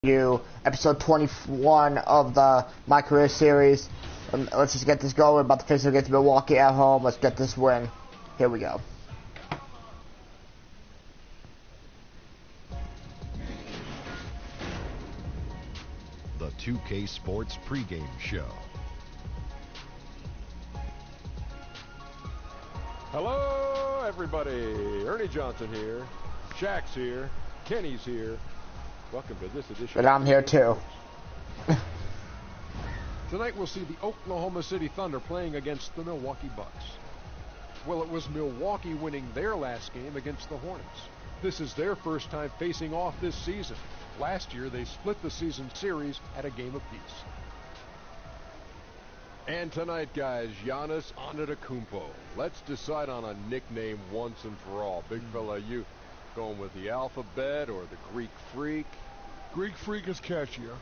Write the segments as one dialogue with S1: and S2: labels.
S1: you episode 21 of the My Career series. Let's just get this going. We're about to face against Milwaukee at home. Let's get this win. Here we go.
S2: The 2K Sports pregame show.
S3: Hello, everybody. Ernie Johnson here. Shaq's here. Kenny's here. Welcome to this edition.
S1: And I'm here too.
S3: Tonight we'll see the Oklahoma City Thunder playing against the Milwaukee Bucks. Well, it was Milwaukee winning their last game against the Hornets. This is their first time facing off this season. Last year they split the season series at a game apiece. And tonight, guys, Giannis Antetokounmpo. Let's decide on a nickname once and for all. Big fella, you going with the alphabet or the Greek Freak?
S4: Greek Freak is catchier,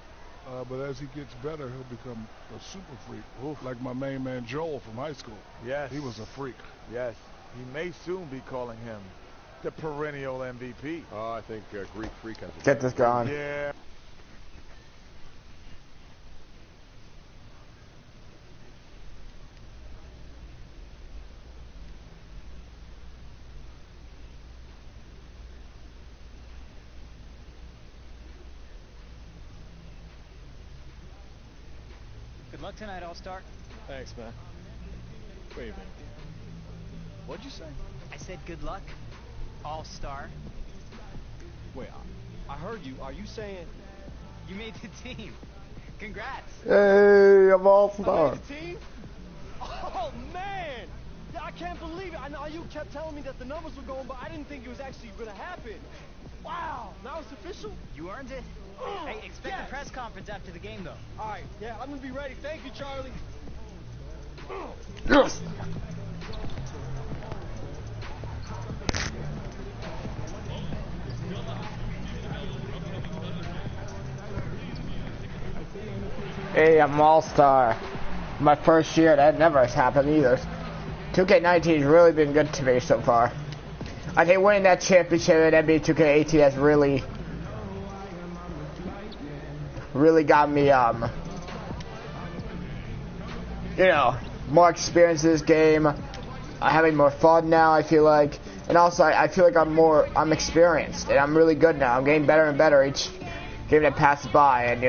S4: but as he gets better, he'll become a super freak. Oof. Like my main man Joel from high school.
S5: Yes.
S4: He was a freak.
S5: Yes. He may soon be calling him the perennial MVP.
S3: Oh, I think Greek Freak has a
S1: Get this going.
S5: Yeah.
S6: Good luck tonight, All-Star.
S7: Thanks, man. Wait a minute. What'd you say?
S6: I said good luck, All-Star.
S7: Wait, I heard you. Are you saying...
S6: You made the team. Congrats.
S1: Hey, I'm all
S7: I
S1: star.
S7: made the team? Oh, man! Yeah, I can't believe it. I know you kept telling me that the numbers were going, but I didn't think it was actually going to happen. Wow! Now it's official?
S6: You earned it. Hey, expect
S7: yes.
S6: a press conference after the game, though.
S7: All right, yeah, I'm going to be ready. Thank you, Charlie.
S1: Yes. Hey, I'm all-star. My first year, that never has happened either. 2K19 has really been good to me so far. I think winning that championship at NBA 2K18 has really got me, more experience in this game. Having more fun now, I feel like. And also, I feel like I'm experienced. And I'm really good now. I'm getting better and better each game that passes by. And,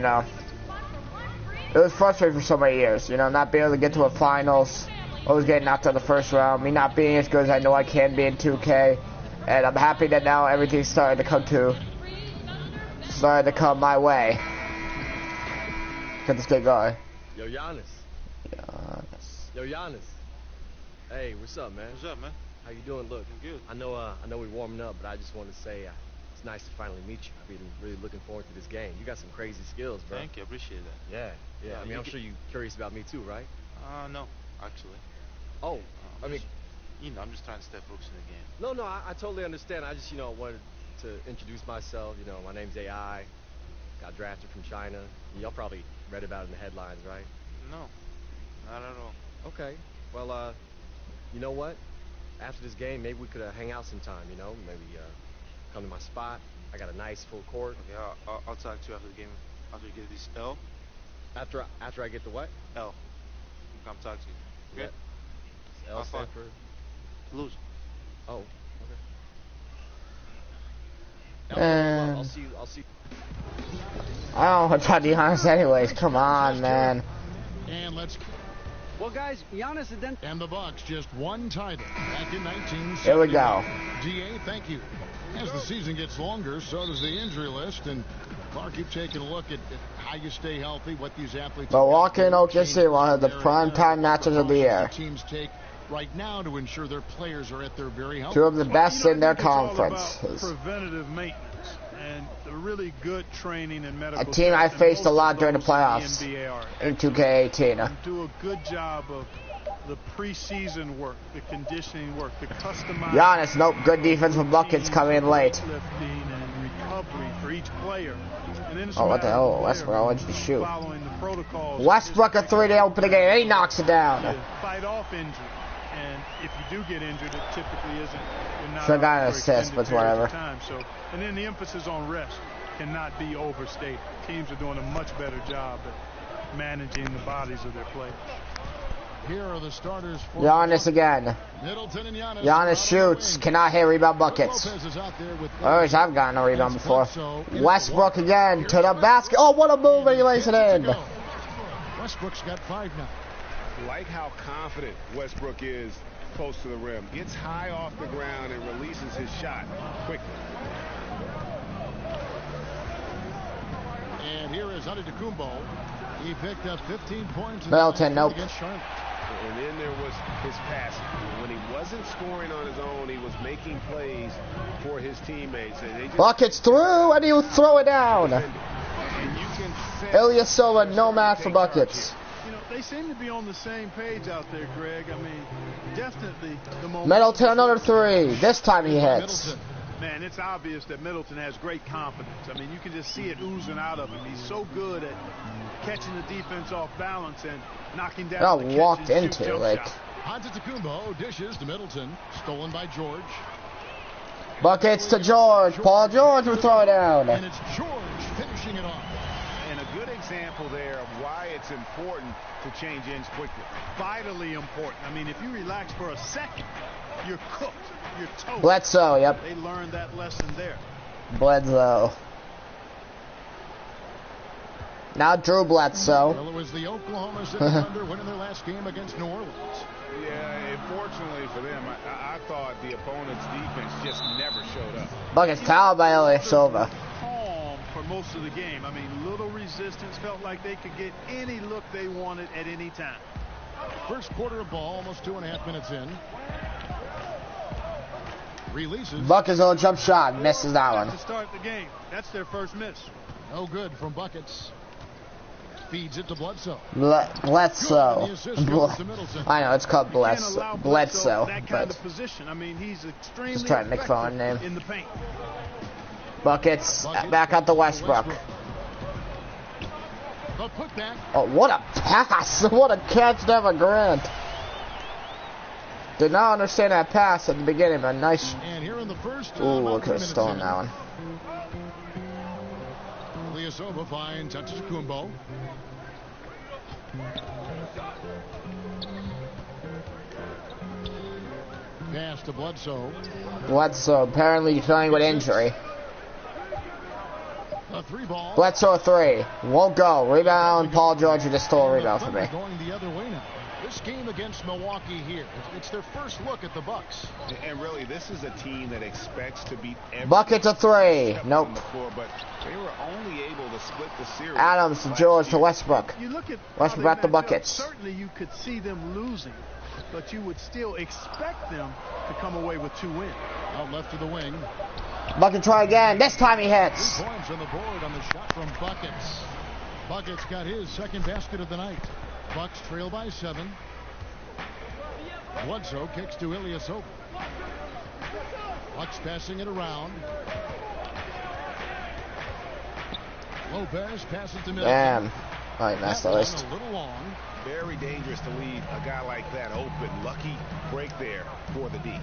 S1: it was frustrating for so many years, not being able to get to a finals, always getting knocked out of the first round, me not being as good as I know I can be in 2K, and I'm happy that now everything's starting to come my way. Get this game going.
S7: Yo, Giannis. Yo, Giannis. Hey, what's up, man?
S8: What's up, man?
S7: How you doing? Look,
S8: I'm good.
S7: I know we're warming up, but I just want to say it's nice to finally meet you. I've been really looking forward to this game. You got some crazy skills, bro.
S8: Thank you. I appreciate that.
S7: Yeah.
S8: Yeah,
S7: I mean, I'm sure you're curious about me too, right?
S8: No, actually.
S7: Oh, I'm
S8: just trying to stay focused in the game.
S7: No, I totally understand. I just, wanted to introduce myself. My name's AI. Got drafted from China. Y'all probably read about it in the headlines, right?
S8: No, not at all.
S7: Okay. Well, you know what? After this game, maybe we could hang out sometime, Maybe come to my spot. I got a nice full court.
S8: Okay, I'll talk to you after the game. After you get this L.
S7: After I get the what?
S8: L. I'll come talk to you. Okay?
S7: Yeah. L stand for?
S8: Lose.
S7: Oh, okay. I'll see you.
S1: I don't want to try to be honest anyways. Come on, man.
S9: And
S6: Well, guys, Giannis
S9: the Bucks just one title back in 1970.
S1: Here we go.
S9: DA, thank you. As the season gets longer, so does the injury list, and Clark, keep taking a look at how you stay healthy, what these athletes.
S1: Milwaukee and OKC will have the prime time matches of the year.
S9: Teams take right now to ensure their players are at their very healthy.
S1: Two of the best in their conference.
S10: Preventative maintenance and really good training and medical.
S1: A team I faced a lot during the playoffs in 2K18.
S10: Do a good job of the preseason work, the conditioning work, the customized.
S1: Giannis, nope, good defense from buckets coming in late.
S10: Lifting and recovery for each player. And then
S1: Oh, what the hell? Westbrook, what'd you shoot?
S10: Following the protocols.
S1: Westbrook a 3 to open the game. He knocks it down.
S10: To fight off injury. And if you do get injured, it typically isn't. You're not
S1: Should've got an
S10: out for
S1: assist,
S10: extended
S1: but
S10: periods of
S1: whatever.
S10: time. So, and then the emphasis on rest. cannot be overstated. Teams are doing a much better job at managing the bodies of their players.
S9: Here are the starters for
S1: Giannis again.
S9: Middleton and Giannis.
S1: Giannis shoots. Cannot hit rebound buckets. I wish I've gotten a rebound before. Westbrook again to the basket. Oh, what a move, and he lays it in.
S9: Westbrook's got 5 now.
S11: Like how confident Westbrook is close to the rim. Gets high off the ground and releases his shot quickly.
S9: And here is Antetokounmpo. He picked up 15 points.
S1: Middleton, nope.
S9: Against Charlotte.
S11: And then there was his passing. When he wasn't scoring on his own, he was making plays for his teammates. And they just
S1: Buckets through, and he'll throw it down.
S11: and you can sense
S1: Ilyasova, no match for buckets.
S10: You know, they seem to be on the same page out there, Greg. I mean, definitely the moment.
S1: Middleton, another 3. This time he hits.
S10: Middleton. Man, it's obvious that Middleton has great confidence. I mean, you can just see it oozing out of him. He's so good at catching the defense off balance and knocking down
S1: Got
S10: the
S1: walked
S10: catch and
S1: into,
S10: shoot jump
S1: like.
S10: shot.
S9: Antetokounmpo dishes to Middleton. Stolen by George.
S1: Buckets to George. Paul George will throw it down.
S9: And it's George finishing it off.
S11: and a good example there of why it's important to change ends quickly.
S10: Vitally important. I mean, if you relax for a second, you're cooked. You're toast.
S1: Bledsoe, yep.
S10: They learned that lesson there.
S1: Bledsoe. Now Drew Bledsoe.
S9: Well, it was the Oklahoma City Thunder winning their last game against New Orleans.
S11: Yeah, unfortunately for them, I thought the opponent's defense just never showed up.
S1: Buckets fouled by Ilyasova.
S10: Calm for most of the game. I mean, little resistance. Felt like they could get any look they wanted at any time.
S9: First quarter of ball, almost 2.5 minutes in. Releases.
S1: Buckets on jump shot, misses that one.
S10: To start the game, that's their first miss.
S9: No good from Buckets. Feeds it to Bledsoe.
S1: Bledsoe. I know, it's called Bledsoe.
S10: That kind
S1: But
S10: of position. I mean, he's extremely
S1: just trying to make fun of
S10: effective
S1: his name.
S10: in the paint.
S1: Buckets back out to Westbrook.
S9: The putback.
S1: Oh, what a pass! What a catch, Devin Grant. Did not understand that pass at the beginning, but nice.
S9: And here in the first.
S1: Ooh, I could have stolen that one.
S9: Ilyasova finds Antetokounmpo. Pass to Bledsoe.
S1: Bledsoe apparently playing with injury.
S9: A 3-ball.
S1: Bledsoe 3. Won't go. Rebound. Paul George just stole a rebound for me.
S9: Going the other way now. This game against Milwaukee here, it's their first look at the Bucks.
S11: And really, this is a team that expects to beat every
S1: Bucket to 3. Nope.
S11: Floor, but they were only able to split the series.
S1: Adams to George to Westbrook.
S10: You look at
S1: Westbrook got the buckets.
S10: Certainly, you could see them losing, but you would still expect them to come away with 2 wins.
S9: Out left to the wing.
S1: Bucket try again. This time he hits.
S9: 3 points on the board on the shot from Buckets. Buckets got his second basket of the night. Bucks trail by 7. Bledsoe kicks to Ilyasova. Bucks passing it around. Lopez passes to Middleton.
S1: Damn. Oh, he messed the list.
S9: A little long.
S11: Very dangerous to leave a guy like that open. Lucky break there for the D.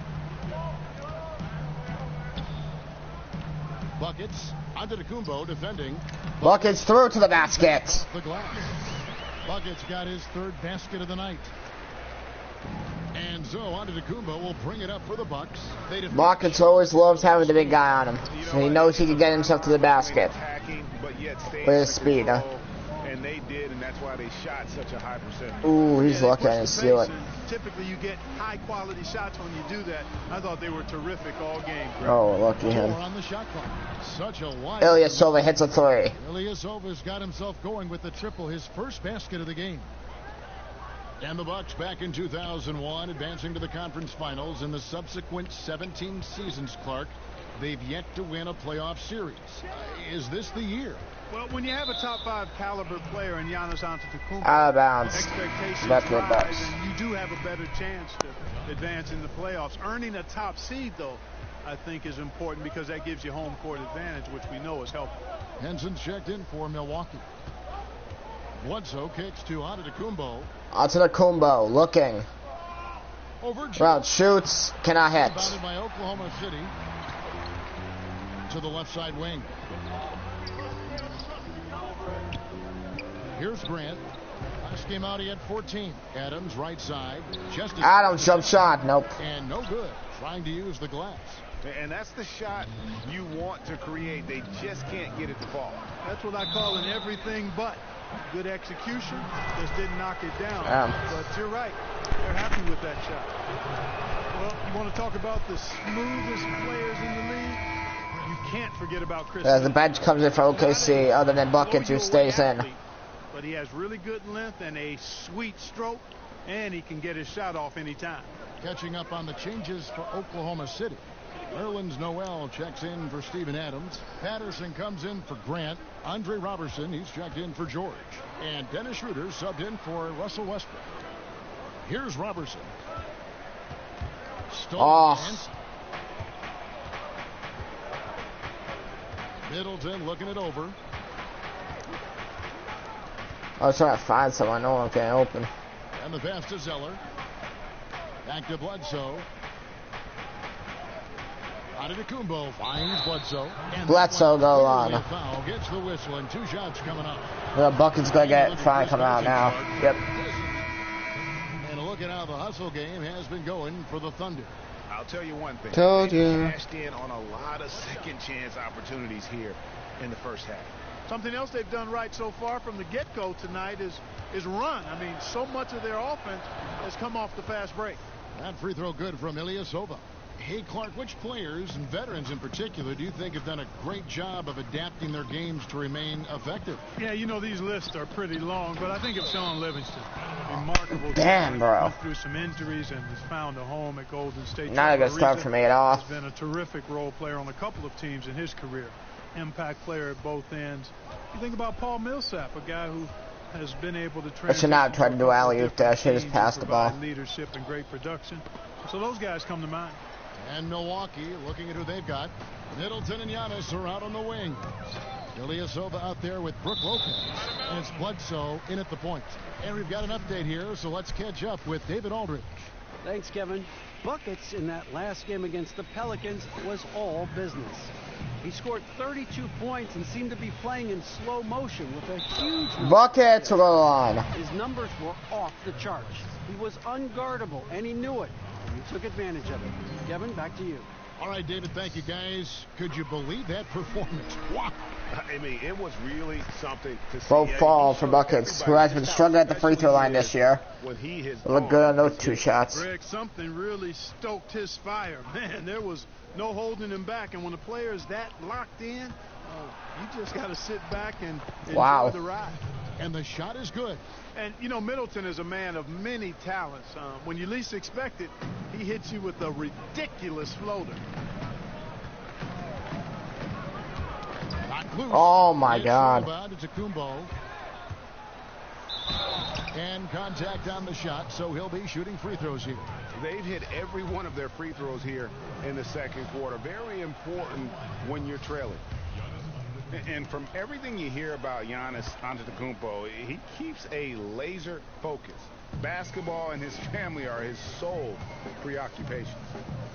S9: Buckets. Antetokounmpo defending.
S1: Buckets through to the basket.
S9: The glass. Buckets got his third basket of the night. And so Antetokounmpo will bring it up for the Bucks.
S1: Buckets always loves having the big guy on him. So he knows he can get himself to the basket. With his speed, huh?
S11: And they did, and that's why they shot such a high percentage.
S1: Ooh, he's lucky I didn't steal it.
S10: Typically, you get high-quality shots when you do that. I thought they were terrific all game.
S1: Oh, lucky him.
S9: On the shot clock. Such a wide.
S1: Ilyasova hits a 3.
S9: Ilyasova's got himself going with the triple, his first basket of the game. And the Bucks back in 2001, advancing to the conference finals. In the subsequent 17 seasons, Clark, they've yet to win a playoff series. Is this the year?
S10: Well, when you have a top 5 caliber player in Giannis Antetokounmpo,
S1: Out of bounds.
S10: expectations
S1: That's what
S10: rise,
S1: Bucks.
S10: and you do have a better chance to advance in the playoffs. Earning a top seed, though, I think is important because that gives you home court advantage, which we know is helpful.
S9: Henson checked in for Milwaukee. Bledsoe kicks to Antetokounmpo.
S1: Antetokounmpo looking.
S9: Over
S1: Round shoots. Cannot hit.
S9: Rebounded by Oklahoma City. To the left side wing. Here's Grant. Last game out, he had 14. Adams, right side.
S1: Adams, jump shot. Nope.
S9: And no good. Trying to use the glass.
S11: And that's the shot you want to create. They just can't get it to fall.
S10: That's what I call an everything but. Good execution, just didn't knock it down. But you're right, they're happy with that shot. Well, you want to talk about the smoothest players in the league? You can't forget about Chris.
S1: The bench comes in for OKC, other than Buckets, who stays in.
S10: But he has really good length and a sweet stroke, and he can get his shot off anytime.
S9: Catching up on the changes for Oklahoma City. Nerlens Noel checks in for Steven Adams. Patterson comes in for Grant. Andre Robertson, he's checked in for George. And Dennis Schroeder subbed in for Russell Westbrook. Here's Robertson. Middleton looking it over.
S1: I was trying to find someone. No one can open.
S9: And the pass to Zeller. Back to Bledsoe. Antetokounmpo finds Bledsoe.
S1: Bledsoe go on.
S9: Foul gets the whistle and 2 shots coming up.
S1: The Buckets gonna get fine coming out now. Yep.
S9: And look at how the hustle game has been going for the Thunder.
S11: I'll tell you one thing.
S1: Told you.
S11: They cashed in on a lot of second chance opportunities here in the first half.
S10: Something else they've done right so far from the get-go tonight is run. I mean, so much of their offense has come off the fast break.
S9: That free throw good from Ilyasova. Hey, Clark, which players, and veterans in particular, do you think have done a great job of adapting their games to remain effective?
S10: Yeah, you know, these lists are pretty long, but I think of Sean Livingston. Remarkable.
S1: Damn, bro.
S10: Went through some injuries and has found a home at Golden State.
S1: Not a good start for me at all.
S10: He's been a terrific role player on a couple of teams in his career. Impact player at both ends. You think about Paul Millsap, a guy who has been able to
S1: I should not try to do alley-oop there. I should just pass the ball.
S10: Leadership and great production. So those guys come to mind.
S9: And Milwaukee, looking at who they've got. Middleton and Giannis are out on the wing. Ilyasova out there with Brook Lopez. And it's Bledsoe in at the point. And we've got an update here, so let's catch up with David Aldridge.
S12: Thanks, Kevin. Buckets in that last game against the Pelicans was all business. He scored 32 points and seemed to be playing in slow motion with a huge...
S1: Buckets will go on.
S12: His numbers were off the charts. He was unguardable, and he knew it. And he took advantage of it. Kevin, back to you.
S9: All right, David, thank you, guys. Could you believe that performance? Wow.
S11: I mean, it was really something to see.
S1: Both fall for Buckets, who has been struggling at the free throw line this year. Look good on those 2 shots.
S10: Greg, something really stoked his fire. Man, there was no holding him back. And when a player is that locked in, you just got to sit back and enjoy the ride.
S9: And the shot is good.
S10: And, you know, Middleton is a man of many talents. When you least expect it, he hits you with a ridiculous floater.
S1: Oh, my God.
S9: And contact on the shot, so he'll be shooting free throws here.
S11: They've hit every one of their free throws here in the second quarter. Very important when you're trailing. And from everything you hear about Giannis Antetokounmpo, he keeps a laser focus. Basketball and his family are his sole preoccupations.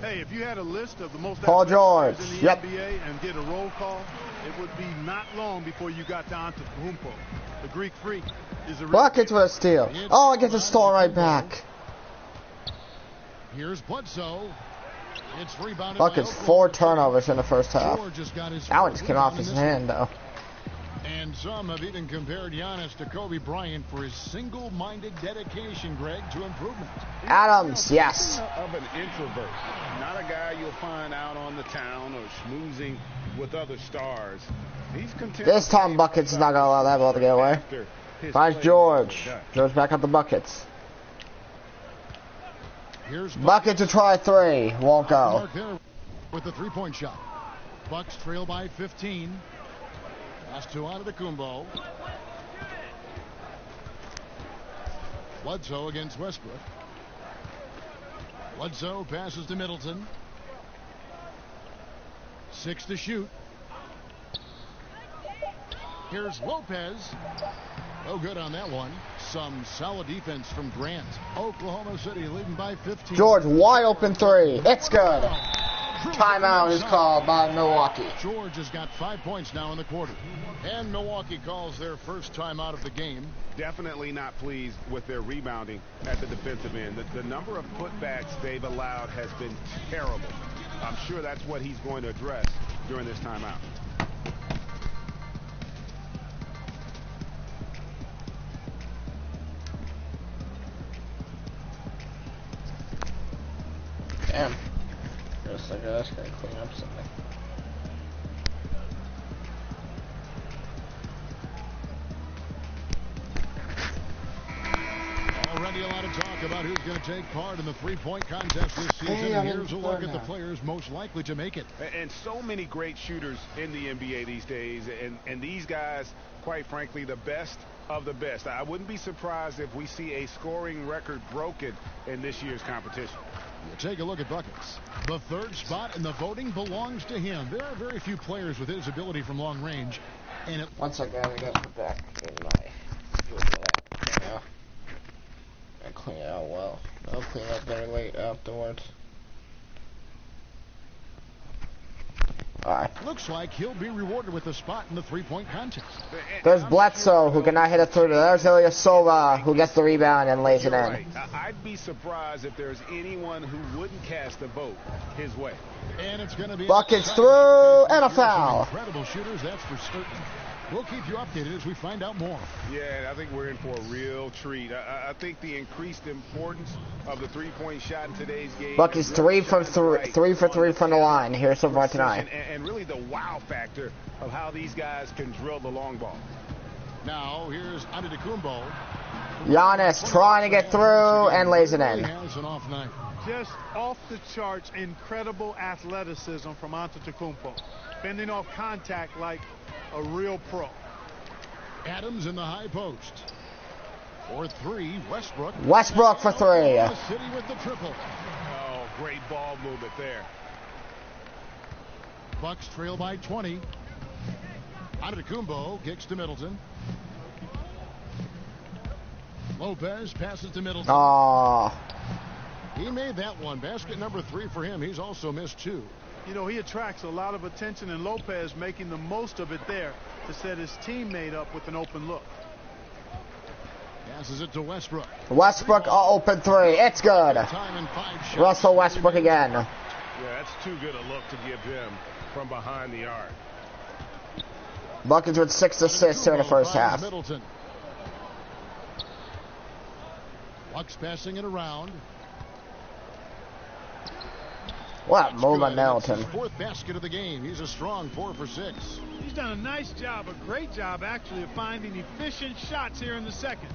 S10: Hey, if you had a list of the most
S1: Paul George
S10: in the NBA and did a roll call, it would be not long before you got to Antetokounmpo. The Greek freak is a
S1: Buckets with a steal. Oh, I get the steal right back.
S9: Here's Bledsoe. It's rebounded.
S1: Buckets 4 turnovers in the first half. That one just came off his hand, though.
S9: And some have even compared Giannis to Kobe Bryant for his single-minded dedication, Greg, to improvement.
S1: Adams, yes.
S11: Of an introvert, not a guy you'll find out on the town or schmoozing with other stars. He's content.
S1: This time Buckets is not going to allow that ball to get away. Finds George. George back up the Buckets. Buckets to try 3. Won't go.
S9: With the 3-point shot. Bucks trail by 15. Pass to Antetokounmpo. Bledsoe against Westbrook. Bledsoe passes to Middleton. 6 to shoot. Here's Lopez. No good on that one. Some solid defense from Grant. Oklahoma City leading by 15.
S1: George, wide open 3. It's good. Timeout is called by Milwaukee.
S9: George has got 5 points now in the quarter. And Milwaukee calls their first timeout of the game.
S11: Definitely not pleased with their rebounding at the defensive end. The number of putbacks they've allowed has been terrible. I'm sure that's what he's going to address during this timeout.
S1: Damn. Looks like that's gonna clean up something.
S9: Already a lot of talk about who's going to take part in the three-point contest this season. Here's a look at the players most likely to make it.
S11: And so many great shooters in the NBA these days. And these guys, quite frankly, the best of the best. I wouldn't be surprised if we see a scoring record broken in this year's competition.
S9: You take a look at buckets. The third spot in the voting belongs to him. There are very few players with his ability from long range. And it
S1: once again, I got put back in my I clean it out well. I'll clean it up very late afterwards. Alright.
S9: Looks like he'll be rewarded with a spot in the three-point contest.
S1: There's Bledsoe, who cannot hit a three. There's Ilyasova, who gets the rebound and lays it in.
S11: Right. I'd be surprised if there's anyone who wouldn't cast a vote his way.
S9: And it's going to be
S1: buckets through and a foul.
S9: Incredible shooters, that's for certain. We'll keep you updated as we find out more.
S11: Yeah, I think we're in for a real treat. I think the increased importance of the three-point shot in today's game.
S1: Buckets three for three from the line here so far tonight.
S11: And really the wow factor of how these guys can drill the long ball.
S9: Now here's Antetokounmpo.
S1: Giannis trying to get through and lays it in.
S9: Has an off night.
S10: Just off the charts, incredible athleticism from Antetokounmpo, fending off contact like a real pro.
S9: Adams in the high post. For three, Westbrook.
S1: Westbrook for three.
S9: City with the triple.
S11: Oh, great ball movement there.
S9: Bucks trail by 20. Antetokounmpo kicks to Middleton. Lopez passes to Middleton.
S1: Aww.
S9: He made that one. Basket number 3 for him. He's also missed 2.
S10: You know, he attracts a lot of attention, and Lopez making the most of it there to set his teammate up with an open look.
S9: Passes it to Westbrook.
S1: Westbrook open three. It's good. Russell Westbrook again.
S11: Yeah, that's too good a look to give him from behind the arc.
S1: Buckets with 6 assists here in the first half.
S9: Middleton. Bucks passing it around.
S1: What move by Middleton.
S9: Fourth basket of the game. He's a strong 4 for 6.
S10: He's done a nice job, a great job actually, of finding efficient shots here in the second.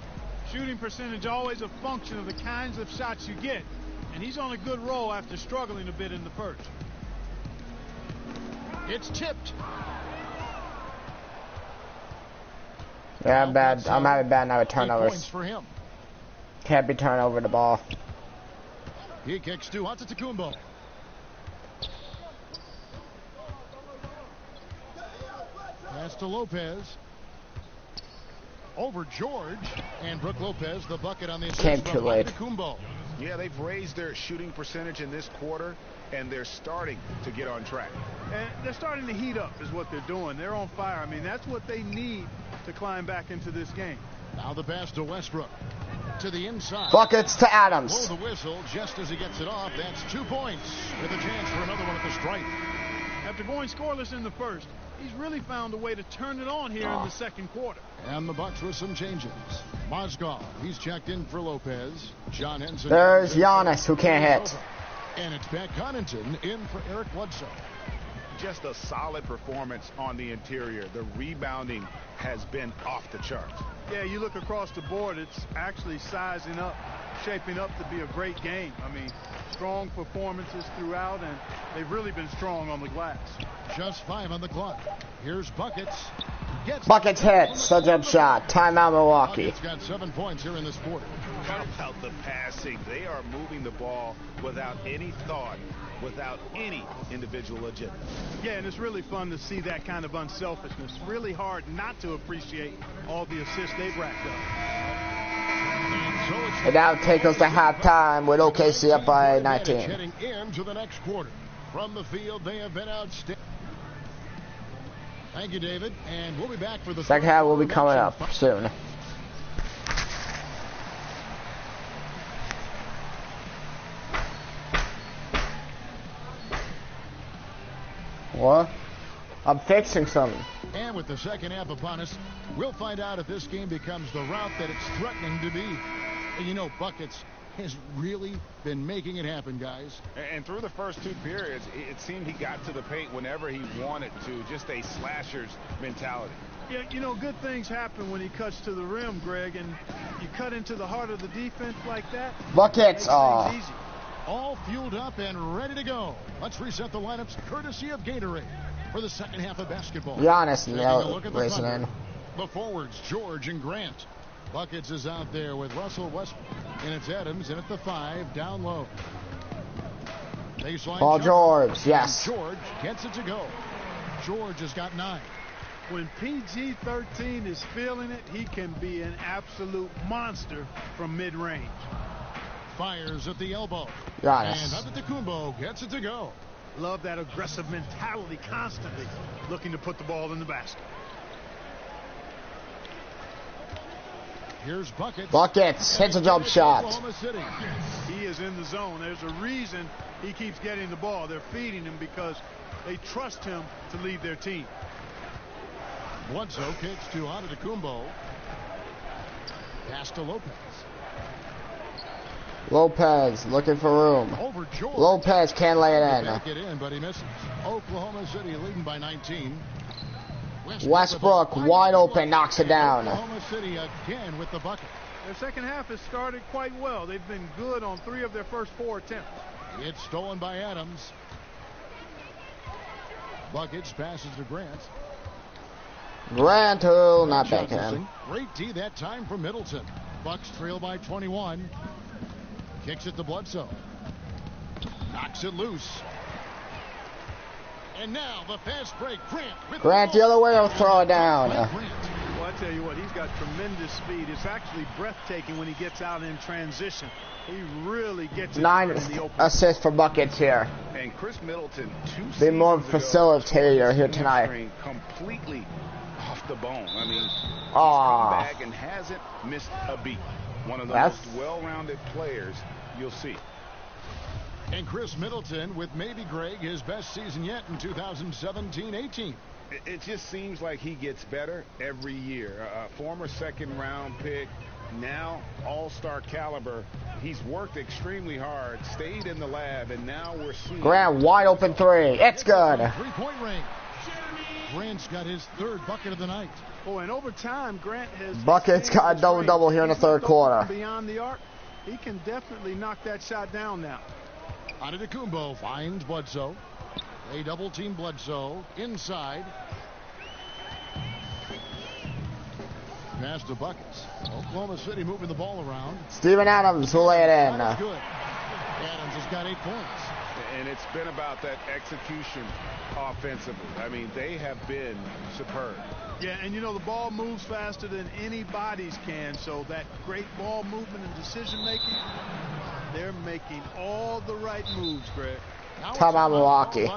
S10: Shooting percentage always a function of the kinds of shots you get, and he's on a good roll after struggling a bit in the first.
S9: It's tipped.
S1: Yeah, I'm bad. I'm having bad now with turnovers.
S9: Points for him.
S1: Can't be turning over the ball.
S9: He kicks to Antetokounmpo. Pass to Lopez. Over George. And Brook Lopez, the bucket on the assist.
S1: Came too late.
S11: Yeah, they've raised their shooting percentage in this quarter, and they're starting to get on track.
S10: And they're starting to heat up is what they're doing. They're on fire. I mean, that's what they need to climb back into this game.
S9: Now the pass to Westbrook. To the inside.
S1: Buckets to Adams.
S9: Blow the whistle just as he gets it off. That's 2 points with a chance for another one at the stripe.
S10: After going scoreless in the first, he's really found a way to turn it on here in the second quarter.
S9: And the Bucks with some changes. Mozgov, he's checked in for Lopez. John Henson.
S1: There's Giannis, who can't hit.
S9: And it's Pat Connaughton in for Eric Bledsoe.
S11: Just a solid performance on the interior. The rebounding has been off the charts.
S10: Yeah, you look across the board, it's actually sizing up, shaping up to be a great game. I mean, strong performances throughout, and they've really been strong on the glass.
S9: Just 5 on the clock. Here's Buckets.
S1: Buckets hits. The jump shot. Timeout Milwaukee.
S9: Buckets got 7 points here in this quarter.
S11: How about the passing? They are moving the ball without any thought, without any individual agenda.
S10: Yeah, and it's really fun to see that kind of unselfishness. Really hard not to appreciate all the assists they've racked up.
S1: And now take us to halftime with OKC up by 19.
S9: Heading into the next quarter. From the field, they have been outstanding. Thank you, David. And we'll be back for the
S1: second half. Will be coming up soon. What? I'm fixing something.
S9: And with the second half upon us, we'll find out if this game becomes the route that it's threatening to be. And you know, Buckets has really been making it happen, guys.
S11: And through the first two periods, it seemed he got to the paint whenever he wanted to. Just a slasher's mentality.
S10: Yeah, you know, good things happen when he cuts to the rim, Greg, and you cut into the heart of the defense like that.
S1: Buckets.
S9: All fueled up and ready to go. Let's reset the lineups courtesy of Gatorade for the second half of basketball.
S1: Giannis,
S9: listening. The forwards, George and Grant. Buckets is out there with Russell Westbrook, and it's Adams in at the 5, down low. Baseline
S1: Paul George, yes.
S9: George gets it to go. George has got 9.
S10: When PG-13 is feeling it, he can be an absolute monster from mid-range.
S9: Fires at the elbow.
S1: Giannis.
S9: And Antetokounmpo gets it to go.
S10: Love that aggressive mentality, constantly looking to put the ball in the basket.
S9: Here's Buckets.
S1: Buckets hits a jump shot.
S10: He is in the zone. There's a reason he keeps getting the ball. They're feeding him because they trust him to lead their team.
S9: Bledsoe kicks to Antetokounmpo. Pass to Lopez.
S1: Lopez looking for room.
S9: Over George.
S1: Lopez can't lay it in.
S9: Back it in, but he misses. Oklahoma City leading by 19.
S1: Westbrook wide open, knocks it down.
S9: Oklahoma City again with the bucket.
S10: Their second half has started quite well. They've been good on 3 of their first 4 attempts.
S9: It's stolen by Adams. Buckets passes to Grant.
S1: Grant will not bank him.
S9: Great D that time from Middleton. Bucks trail by 21. Kicks it to Bledsoe. Knocks it loose. And now the fast break.
S1: Grant the other way, will throw it down.
S10: Well, I tell you what, he's got tremendous speed. It's actually breathtaking when he gets out in transition. He really gets it
S1: 9
S10: in the open.
S1: assists for Buckets here.
S11: And Chris Middleton, 2
S1: Be more
S11: seasons
S1: facilitator
S11: ago,
S1: here tonight.
S11: Completely off the bone. I mean, he's
S1: come
S11: back and hasn't missed a beat. One of the most well-rounded players you'll see.
S9: And Chris Middleton with maybe, Greg, his best season yet in 2017-18.
S11: It just seems like he gets better every year. A former second-round pick, now all-star caliber. He's worked extremely hard, stayed in the lab, and now we're seeing...
S1: Grant, wide open 3. It's good.
S9: 3-point range. Grant's got his 3rd bucket of the night.
S10: Oh, and over time, Grant has...
S1: Buckets got a double-double here in the 3rd quarter.
S10: Beyond the arc, he can definitely knock that shot down now.
S9: Antetokounmpo finds Bledsoe. They double-team Bledsoe inside. Pass to Buckets. Oklahoma City moving the ball around.
S1: Steven Adams will lay it in.
S9: That's good. Adams has got 8 points.
S11: And it's been about that execution offensively. I mean, they have been superb.
S10: Yeah, and you know, the ball moves faster than anybody's can, so that great ball movement and decision-making, they're making all the right moves, Greg.
S1: Top out Milwaukee.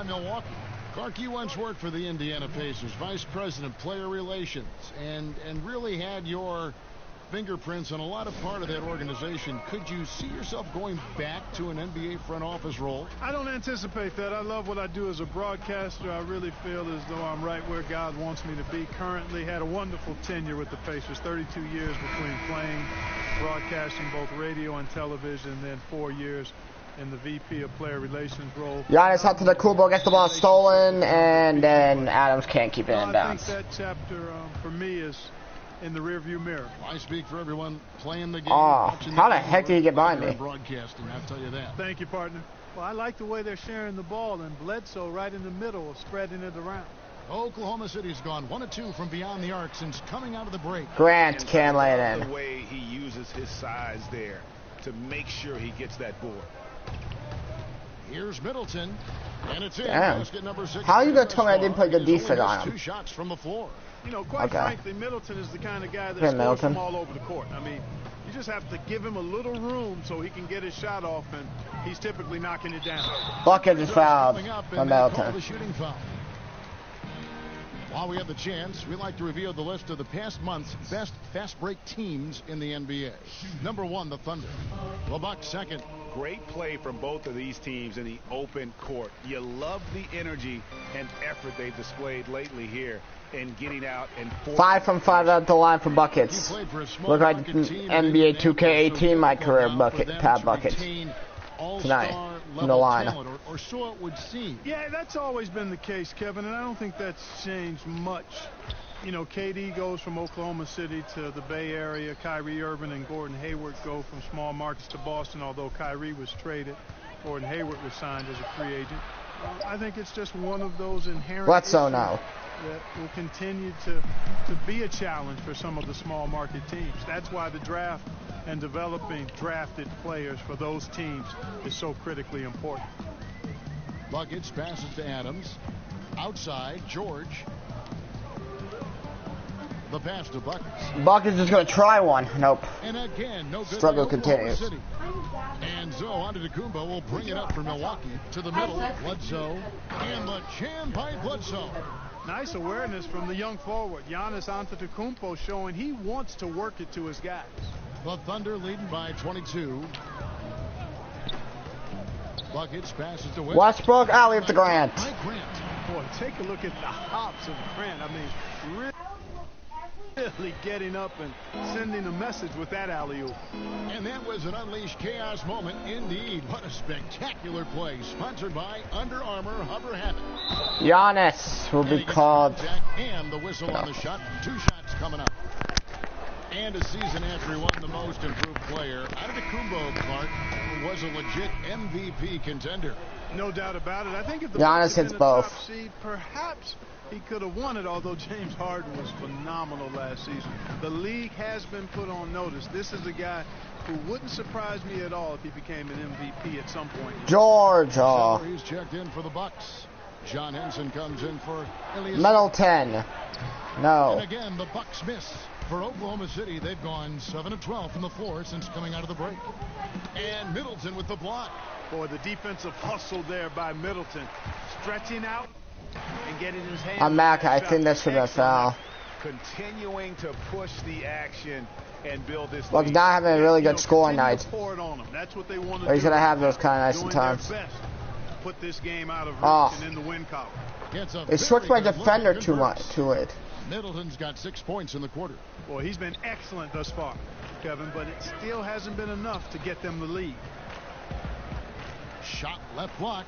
S9: Clark, you once worked for the Indiana Pacers, Vice President, Player Relations, and really had your fingerprints on a lot of part of that organization. Could you see yourself going back to an NBA front office role?
S10: I don't anticipate that. I love what I do as a broadcaster. I really feel as though I'm right where God wants me to be. Currently had a wonderful tenure with the Pacers, 32 years between playing, broadcasting both radio and television, and then 4 years in the VP of Player Relations role.
S1: Giannis Antetokounmpo gets the ball stolen, and then Adams can't keep it in bounds.
S10: I think that chapter for me is in the rearview mirror.
S9: I speak for everyone playing the game.
S1: How the heck did he get by me?
S9: Broadcasting, I'll tell you that.
S10: Thank you, partner. Well, I like the way they're sharing the ball, and Bledsoe right in the middle, spreading it around.
S9: Oklahoma City's gone 1 of 2 from beyond the arc since coming out of the break.
S1: Grant can't lay it in.
S11: The way he uses his size there to make sure he gets that board.
S9: Here's Middleton, and it's in.
S1: Damn.
S9: Number 6.
S1: How are you going to tell me I didn't play good defense on him?
S9: 2 shots from the floor.
S10: You know, quite frankly, Middleton is the kind of guy that scores from all over the court. I mean, You just have to give him a little room so he can get his shot off, and he's typically knocking it down.
S1: Bucket is fouled on Middleton.
S9: While we have the chance, we like to reveal the list of the past month's best fast break teams in the NBA. Number 1, the Thunder. The Bucks second.
S11: Great play from both of these teams in the open court. You love the energy and effort they've displayed lately here in getting out and
S1: 5 from 5 at the line for buckets. Look like NBA 2K18 my career bucket, Pat buckets tonight in the line.
S9: Or so it would seem.
S10: Yeah, that's always been the case, Kevin, and I don't think that's changed much. You know, KD goes from Oklahoma City to the Bay Area. Kyrie Irving and Gordon Hayward go from small markets to Boston, although Kyrie was traded. Gordon Hayward was signed as a free agent. I think it's just one of those inherent
S1: Bledsoe now
S10: that will continue to be a challenge for some of the small market teams. That's why the draft and developing drafted players for those teams is so critically important.
S9: Buckets passes to Adams. Outside, George. The pass to Buckets.
S1: Buckets is going to try one. Nope.
S9: And again, no good.
S1: Struggle continues.
S9: And so Antetokounmpo will bring it up for Milwaukee to the middle. Bledsoe and the jam by Bledsoe.
S10: Nice awareness from the young forward. Giannis Antetokounmpo showing he wants to work it to his guys.
S9: The Thunder leading by 22. Buckets passes to
S1: Westbrook, alley-oop to Grant.
S10: Boy, take a look at the hops of Grant. I mean, really getting up and sending a message with that alley-oop.
S9: And that was an unleashed chaos moment indeed. What a spectacular play. Sponsored by Under Armour Hover Habit.
S1: Giannis will be called.
S9: And the whistle on the shot. 2 shots coming up. And a season after he won the most improved player, Antetokounmpo, Clark, was a legit MVP contender.
S10: No doubt about it. I think if the
S1: Giannis hits both.
S10: Seed, perhaps he could have won it, although James Harden was phenomenal last season. The league has been put on notice. This is a guy who wouldn't surprise me at all if he became an MVP at some point.
S1: George.
S9: He's checked in for the Bucks. John Henson comes in for
S1: Middleton. No.
S9: And again, the Bucks miss. For Oklahoma City, they've gone 7 of 12 from the floor since coming out of the break. And Middleton with the block.
S10: Boy, the defensive hustle there by Middleton. Stretching out and getting his hands.
S1: I'm Mac. I think that should be a foul.
S11: Continuing to push the action and build this.
S1: Well, he's not having a really good scoring night.
S10: That's what they want to
S1: or he's
S10: do.
S1: going to have those kind of nights sometimes.
S10: Put this game out of reach and in the win column.
S1: They switched my defender too late.
S9: Middleton's got 6 points in the quarter.
S10: Boy, he's been excellent thus far, Kevin, but it still hasn't been enough to get them the lead.
S9: Shot left block.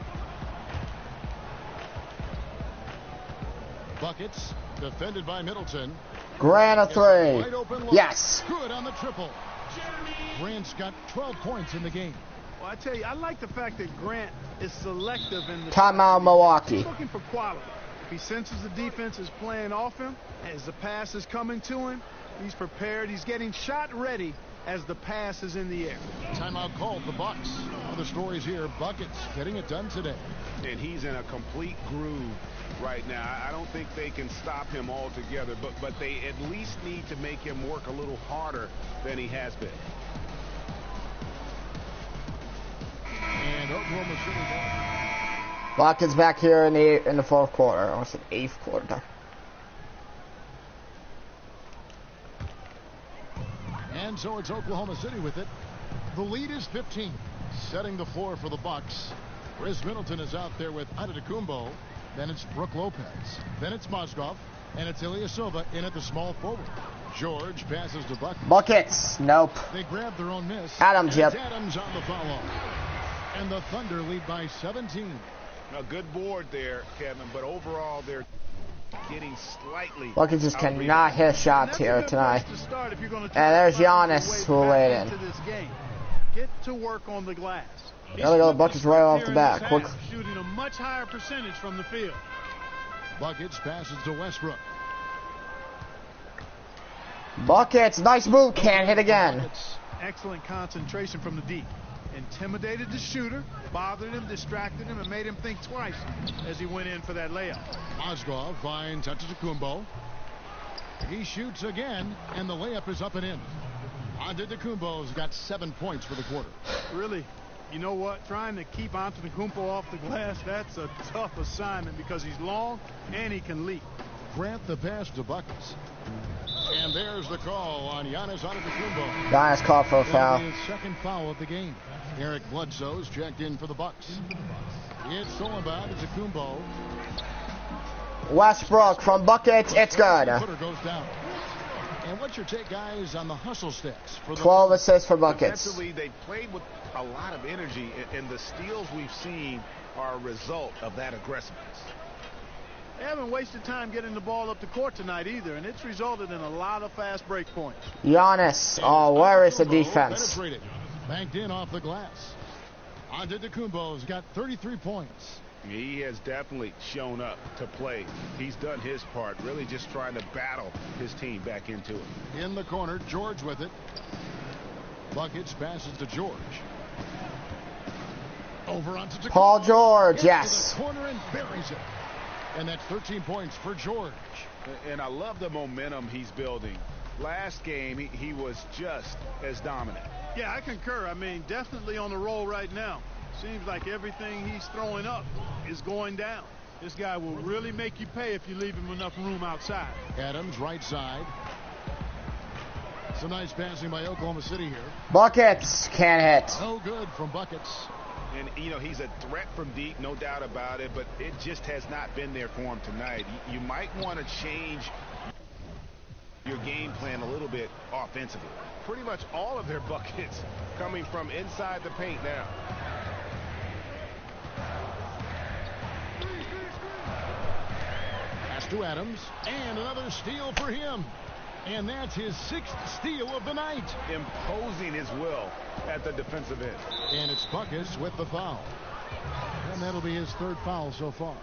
S9: Buckets defended by Middleton.
S1: Grant a 3. Yes.
S9: Good on the triple. Grant's got 12 points in the game.
S10: Well, I tell you, I like the fact that Grant is selective in the
S1: timeout Milwaukee.
S10: He's looking for quality. If he senses the defense is playing off him, as the pass is coming to him, he's prepared. He's getting shot ready as the pass is in the air.
S9: Timeout called the Bucks. Other stories here. Buckets getting it done today.
S11: And he's in a complete groove right now. I don't think they can stop him altogether, but they at least need to make him work a little harder than he has been.
S9: And Oklahoma City.
S1: Buckets back here in the fourth quarter. I almost said eighth quarter.
S9: And so it's Oklahoma City with it. The lead is 15, setting the floor for the Bucks. Chris Middleton is out there with Antetokounmpo. Then it's Brook Lopez. Then it's Mozgov. And it's Ilyasova in at the small forward. George passes to Buckets.
S1: Buckets. Nope.
S9: They grab their own miss.
S1: Adams, yep.
S9: Adams on the follow. And the Thunder lead by 17.
S11: A good board there, Kevin, but overall they're getting slightly.
S1: Buckets just cannot hit shots here tonight. And there's Giannis who laid in.
S10: Get to work on the glass.
S1: There we go, the Buckets right off the bat. Quick.
S10: Shooting a much higher percentage from the field.
S9: Buckets passes to Westbrook.
S1: Buckets, nice move, can't hit again.
S10: Excellent concentration from the deep. Intimidated the shooter, bothered him, distracted him, and made him think twice as he went in for that layup.
S9: Mozgov finds Antetokounmpo. He shoots again, and the layup is up and in. Antetokounmpo's got 7 points for the quarter.
S10: Really, you know what? Trying to keep Antetokounmpo off the glass, that's a tough assignment because he's long and he can leap.
S9: Grant the pass to Buckets. And there's the call on Giannis Antetokounmpo.
S1: Giannis called for a foul.
S9: His second foul of the game. Eric Bledsoe's checked in for the Bucks. It's all about Antetokounmpo.
S1: Westbrook from Buckets. It's good.
S9: Footer goes down. And what's your take, guys, on the hustle stats? For the
S1: 12 assists for Buckets.
S11: Defensively, they played with a lot of energy, and the steals we've seen are a result of that aggressiveness.
S10: They haven't wasted time getting the ball up the court tonight either, and it's resulted in a lot of fast break points.
S1: Giannis. Oh, where is the defense?
S9: Banked in off the glass. Antetokounmpo's got 33 points.
S11: He has definitely shown up to play. He's done his part, really just trying to battle his team back into it.
S9: In the corner, George with it. Buckets passes to George. Over onto Antetokounmpo.
S1: Paul George, yes.
S9: To the corner and buries it. And that's 13 points for George.
S11: And I love the momentum he's building. Last game, he was just as dominant.
S10: Yeah, I concur. I mean, definitely on the roll right now. Seems like everything he's throwing up is going down. This guy will really make you pay if you leave him enough room outside.
S9: Adams, right side. Some nice passing by Oklahoma City here.
S1: Buckets can't hit.
S9: No good from Buckets.
S11: And, you know, he's a threat from deep, no doubt about it, but it just has not been there for him tonight. You might want to change your game plan a little bit offensively.
S13: Pretty much all of their buckets coming from inside the paint now.
S9: Pass to Adams, and another steal for him. And that's his 6th steal of the night.
S11: Imposing his will at the defensive end.
S9: And it's Buckets with the foul. And that'll be his 3rd foul so far.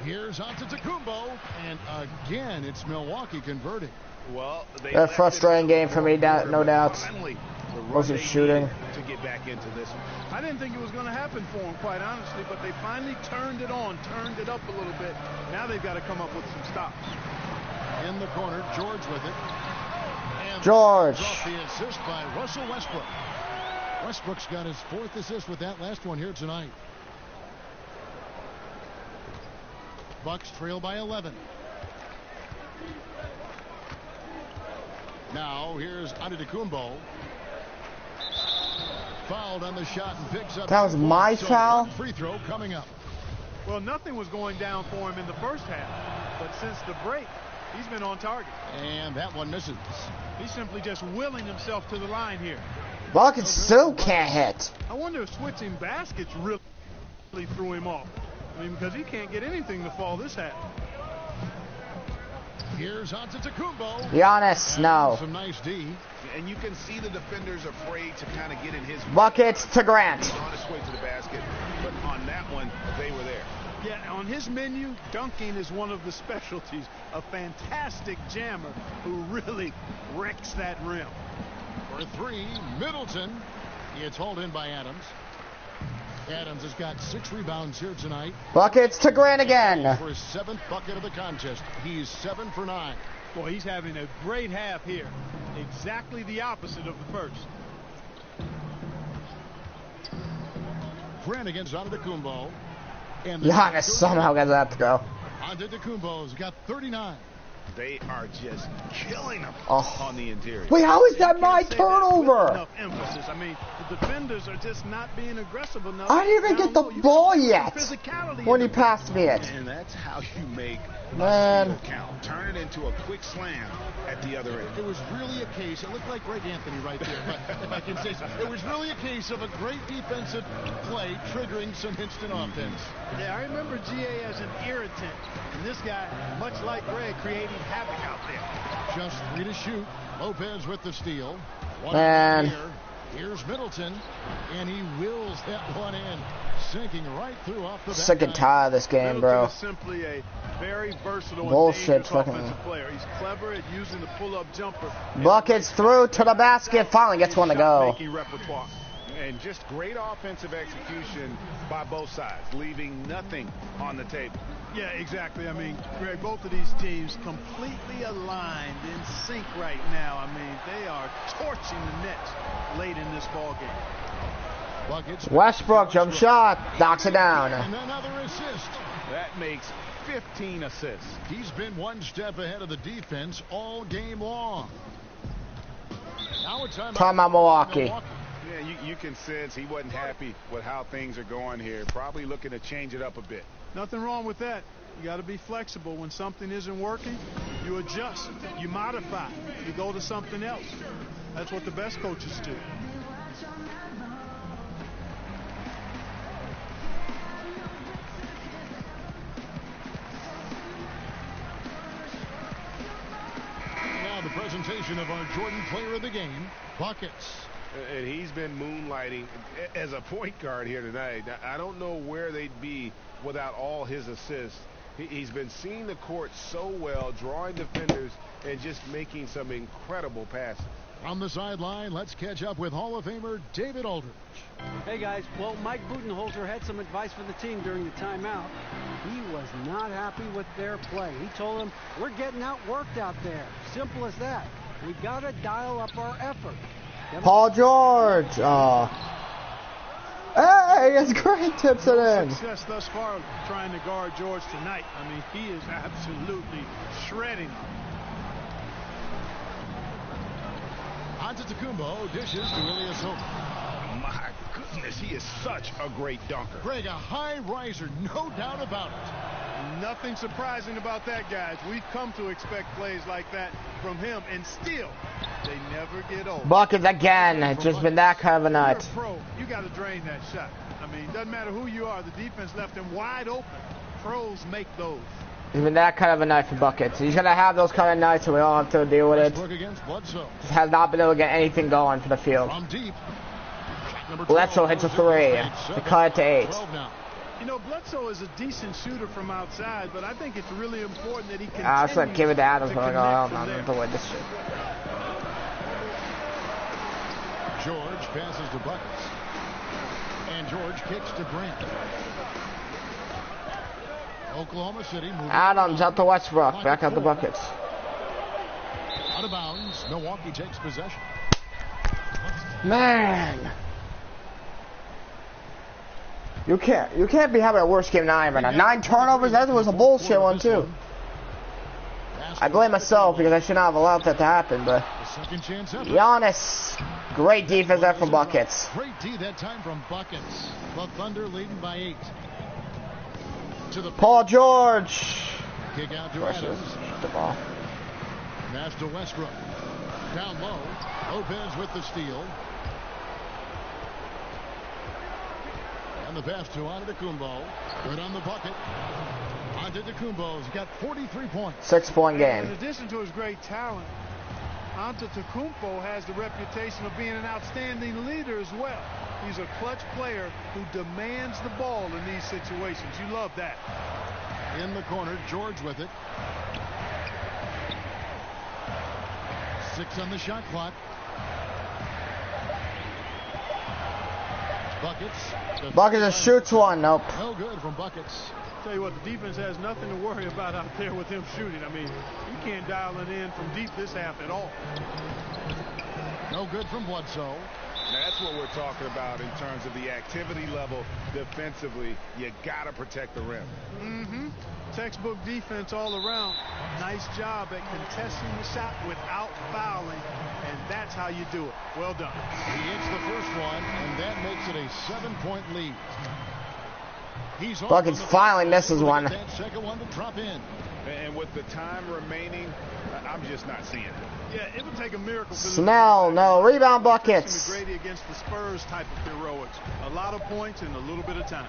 S9: Here's Antetokounmpo, and again, it's Milwaukee converting.
S11: Well,
S1: a frustrating game for me, no doubt. Mostly shooting.
S11: To get back into this one.
S10: I didn't think it was going to happen for them, quite honestly, but they finally turned it on, turned it up a little bit. Now they've got to come up with some stops.
S9: In the corner, George with it. And
S1: George.
S9: Off the assist by Russell Westbrook. Westbrook's got his 4th assist with that last one here tonight. Bucks trail by 11. Now here's Antetokounmpo. Fouled on the shot and picks up.
S1: That was my foul?
S9: Free throw coming up.
S10: Well, nothing was going down for him in the first half, but since the break, he's been on target.
S9: And that one misses.
S10: He's simply just willing himself to the line here.
S1: Buckets still can't hit.
S10: I wonder if switching baskets really threw him off. I mean, because he can't get anything to fall this half.
S9: Here's Antetokounmpo.
S1: Giannis, no.
S9: Some nice D.
S11: And you can see the defenders afraid to kind of get in his
S1: Buckets to Grant.
S11: He's on his way to the basket, but on that one, they were there.
S10: Yeah, on his menu, dunking is one of the specialties. A fantastic jammer who really wrecks that rim.
S9: For 3, Middleton. It's hauled in by Adams. Adams has got 6 rebounds here tonight.
S1: Buckets to Grant again.
S9: For his 7th bucket of the contest. He's 7 for 9.
S10: Boy, he's having a great half here. Exactly the opposite of the first.
S9: Grant against Antetokounmpo. And
S1: Giannis somehow got that to go.
S9: Antetokounmpo's got 39.
S11: They are just killing them
S1: on
S11: the interior.
S1: Wait, how is that my turnover?
S10: Enough emphasis. I mean, the defenders are just not being aggressive enough.
S1: I didn't even get the ball yet when he passed me it.
S11: And that's how you make
S1: Man.
S11: a count. Turn it into a quick slam at the other end.
S9: It was really a case, it looked like Greg Anthony right there, but if I can say so. It was really a case of a great defensive play triggering some instant offense.
S10: Yeah, I remember GA as an irritant. And this guy, much like Greg, creating havoc out there.
S9: Just 3 to shoot. Lopez with the steal.
S1: Man.
S9: Here's Middleton, and he wills that one in, sinking right through off the back.
S1: Sick and tired of this game, bro.
S10: Middleton is simply a very versatile
S1: Bullshit
S10: and dangerous offensive player. He's clever at using the pull-up jumper.
S1: Buckets through to the basket. Finally gets one to go.
S10: Repertoire.
S11: And just great offensive execution by both sides, leaving nothing on the table.
S10: Yeah, exactly. I mean, Greg, both of these teams completely aligned, in sync right now. I mean, they are torching the Nets late in this ball game.
S1: Westbrook, jump shot, knocks it down.
S9: And another assist.
S11: That makes 15 assists.
S9: He's been one step ahead of the defense all game long. Now it's
S1: time out Milwaukee.
S11: Yeah, you can sense he wasn't happy with how things are going here. Probably looking to change it up a bit.
S10: Nothing wrong with that. You got to be flexible. When something isn't working, you adjust, you modify, you go to something else. That's what the best coaches do.
S9: Now the presentation of our Jordan Player of the Game, buckets.
S13: And he's been moonlighting as a point guard here tonight. I don't know where they'd be without all his assists. He's been seeing the court so well, drawing defenders, and just making some incredible passes.
S9: On the sideline, let's catch up with Hall of Famer David Aldridge.
S12: Hey, guys. Well, Mike Budenholzer had some advice for the team during the timeout. He was not happy with their play. He told them, we're getting outworked out there. Simple as that. We got to dial up our effort.
S1: Paul George. Hey, that's great. Tips it in.
S10: Success thus far trying to guard George tonight. I mean, he is absolutely shredding.
S9: Antetokounmpo dishes to Ilyasova.
S11: My goodness, he is such a great dunker.
S9: Greg, a high riser, no doubt about it.
S10: Nothing surprising about that, guys. We've come to expect plays like that from him, and still, they never get old.
S1: Buckets again. It's just been that kind of a night.
S10: You're a pro. You got to drain that shot. I mean, doesn't matter who you are. The defense left him wide open. Pros make those.
S1: It's been that kind of a night for buckets. He's gonna have those kind of nights, so we all have to deal with it. Just has not been able to get anything going for the field. Bledsoe hits a 3 to cut it to 8.
S10: You know, Bledsoe is a decent shooter from outside, but I think it's really important that he continues
S1: I was like, give it to Adams. I'm like, oh, I'm not doing this shit.
S9: George passes to Buckets. And George kicks to Grant. Oklahoma City moving.
S1: Adams out to Westbrook. Back out the Buckets.
S9: Out of bounds. Milwaukee takes possession.
S1: Man. You can't be having a worse game than I am right now. 9 turnovers. That was a bullshit one too. I blame myself because I should not have allowed that to happen. But Giannis, great defense there from Buckets.
S9: Great D that time from Buckets. The Thunder leading by 8. To the
S1: Paul George.
S9: Kick out to Adams.
S1: The ball.
S9: Pass to Westbrook. Down low. Lopez with the steal. And the pass to Antetokounmpo. Good on the bucket. Antetokounmpo's got 43 points.
S1: 6-point game.
S10: In addition to his great talent, Antetokounmpo has the reputation of being an outstanding leader as well. He's a clutch player who demands the ball in these situations. You love that.
S9: In the corner, George with it. 6 on the shot clock. Buckets.
S1: Buckets shoots one. Nope.
S9: No good from Buckets.
S10: Tell you what, the defense has nothing to worry about out there with him shooting. I mean, you can't dial it in from deep this half at all.
S9: No good from Bledsoe.
S11: That's what we're talking about in terms of the activity level defensively. You got to protect the rim.
S10: Mm-hmm. Textbook defense all around. Nice job at contesting the shot without fouling, and that's how you do it. Well done.
S9: He hits the first one, and that makes it a 7-point lead.
S1: Buckets finally misses one.
S9: That second one to drop in.
S11: And with the time remaining, I'm just not seeing it.
S10: Yeah, it would take a miracle for
S1: Snell, no. Rebound Buckets.
S10: McGrady against the Spurs type of heroics. A lot of points in a little bit of time.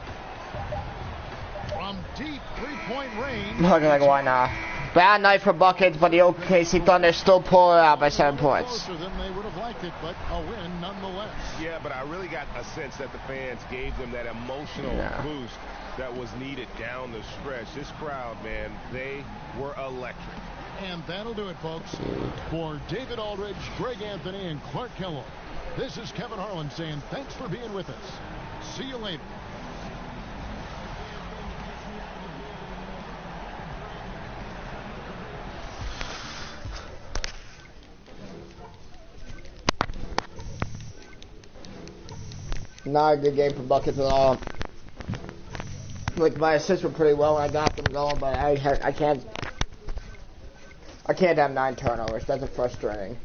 S9: From deep 3-point range.
S1: Looking like why not? Bad night for Buckets, but the OKC Thunder still pull it out by 7 points.
S9: Closer than they would have liked it, but a win nonetheless.
S11: Yeah, but I really got a sense that the fans gave them that emotional boost that was needed down the stretch. This crowd, man, they were electric.
S9: And that'll do it, folks. For David Aldridge, Greg Anthony, and Clark Kellogg, this is Kevin Harlan saying thanks for being with us. See you later.
S1: Not a good game for buckets at all. Like, my assists were pretty well when I got them going, but I can't have 9 turnovers. That's frustrating.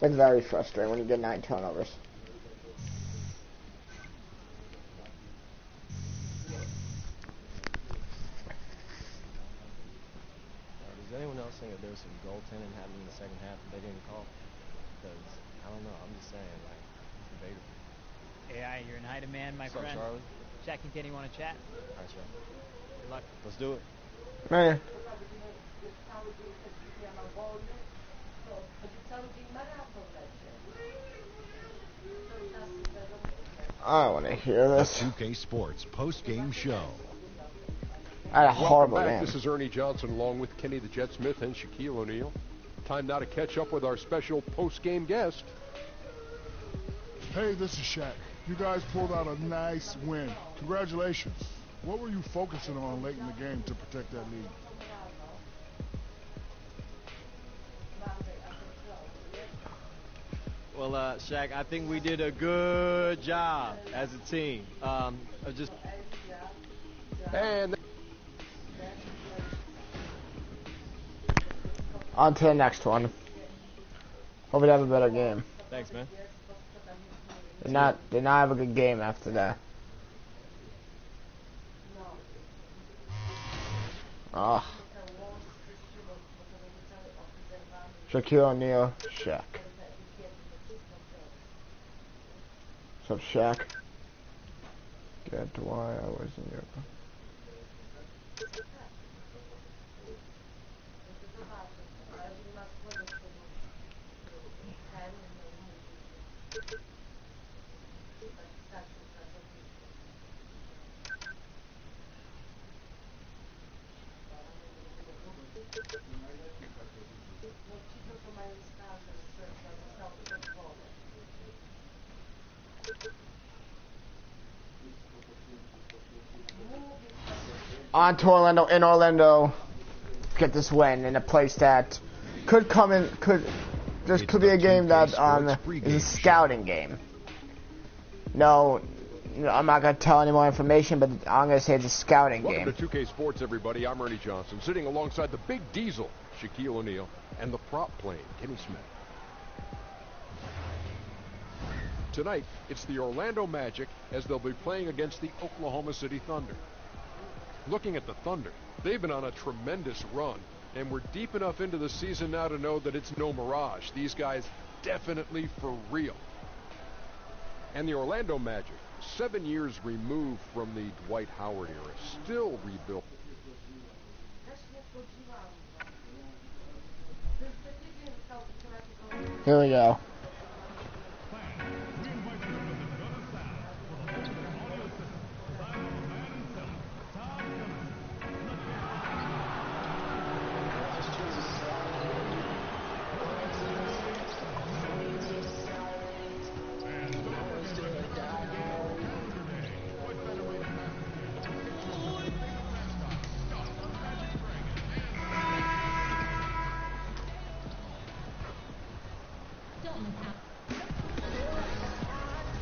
S1: It's very frustrating when you get 9 turnovers.
S7: Does anyone else think that there was some goaltending happening in the second half that they didn't call? Because, I don't know, I'm just saying, like, it's debatable.
S6: AI, you're in high demand, my
S7: What's up,
S6: friend.
S7: Charlie?
S6: Jack and Kenny want to chat?
S7: All right, Sean.
S6: Good luck.
S7: Let's do it.
S1: Man. I don't want to hear this.
S2: The 2K Sports post-game show.
S1: I had a horrible
S3: Welcome back.
S1: game.
S3: This is Ernie Johnson along with Kenny the Jet Smith and Shaquille O'Neal. Time now to catch up with our special post-game guest.
S4: Hey, this is Shaq. You guys pulled out a nice win. Congratulations. What were you focusing on late in the game to protect that lead?
S7: Well, Shaq, I think we did a good job as a team.
S3: And
S1: on to the next one. Hope we have a better game.
S7: Thanks, man.
S1: Did not have a good game after that. Oh. Shaquille O'Neal, Shaq. What's up, Shaq? Get why I was in your... On to Orlando, in Orlando, get this win in a place that could come in, this could be a game that is a scouting game. No, I'm not going to tell any more information, but I'm going to say it's a scouting game.
S3: Welcome to 2K Sports, everybody. I'm Ernie Johnson, sitting alongside the Big Diesel, Shaquille O'Neal, and the prop plane, Kenny Smith. Tonight, it's the Orlando Magic as they'll be playing against the Oklahoma City Thunder. Looking at the Thunder, they've been on a tremendous run, and we're deep enough into the season now to know that it's no mirage. These guys definitely for real. And the Orlando Magic, 7 years removed from the Dwight Howard era, still rebuilt.
S1: Here we go.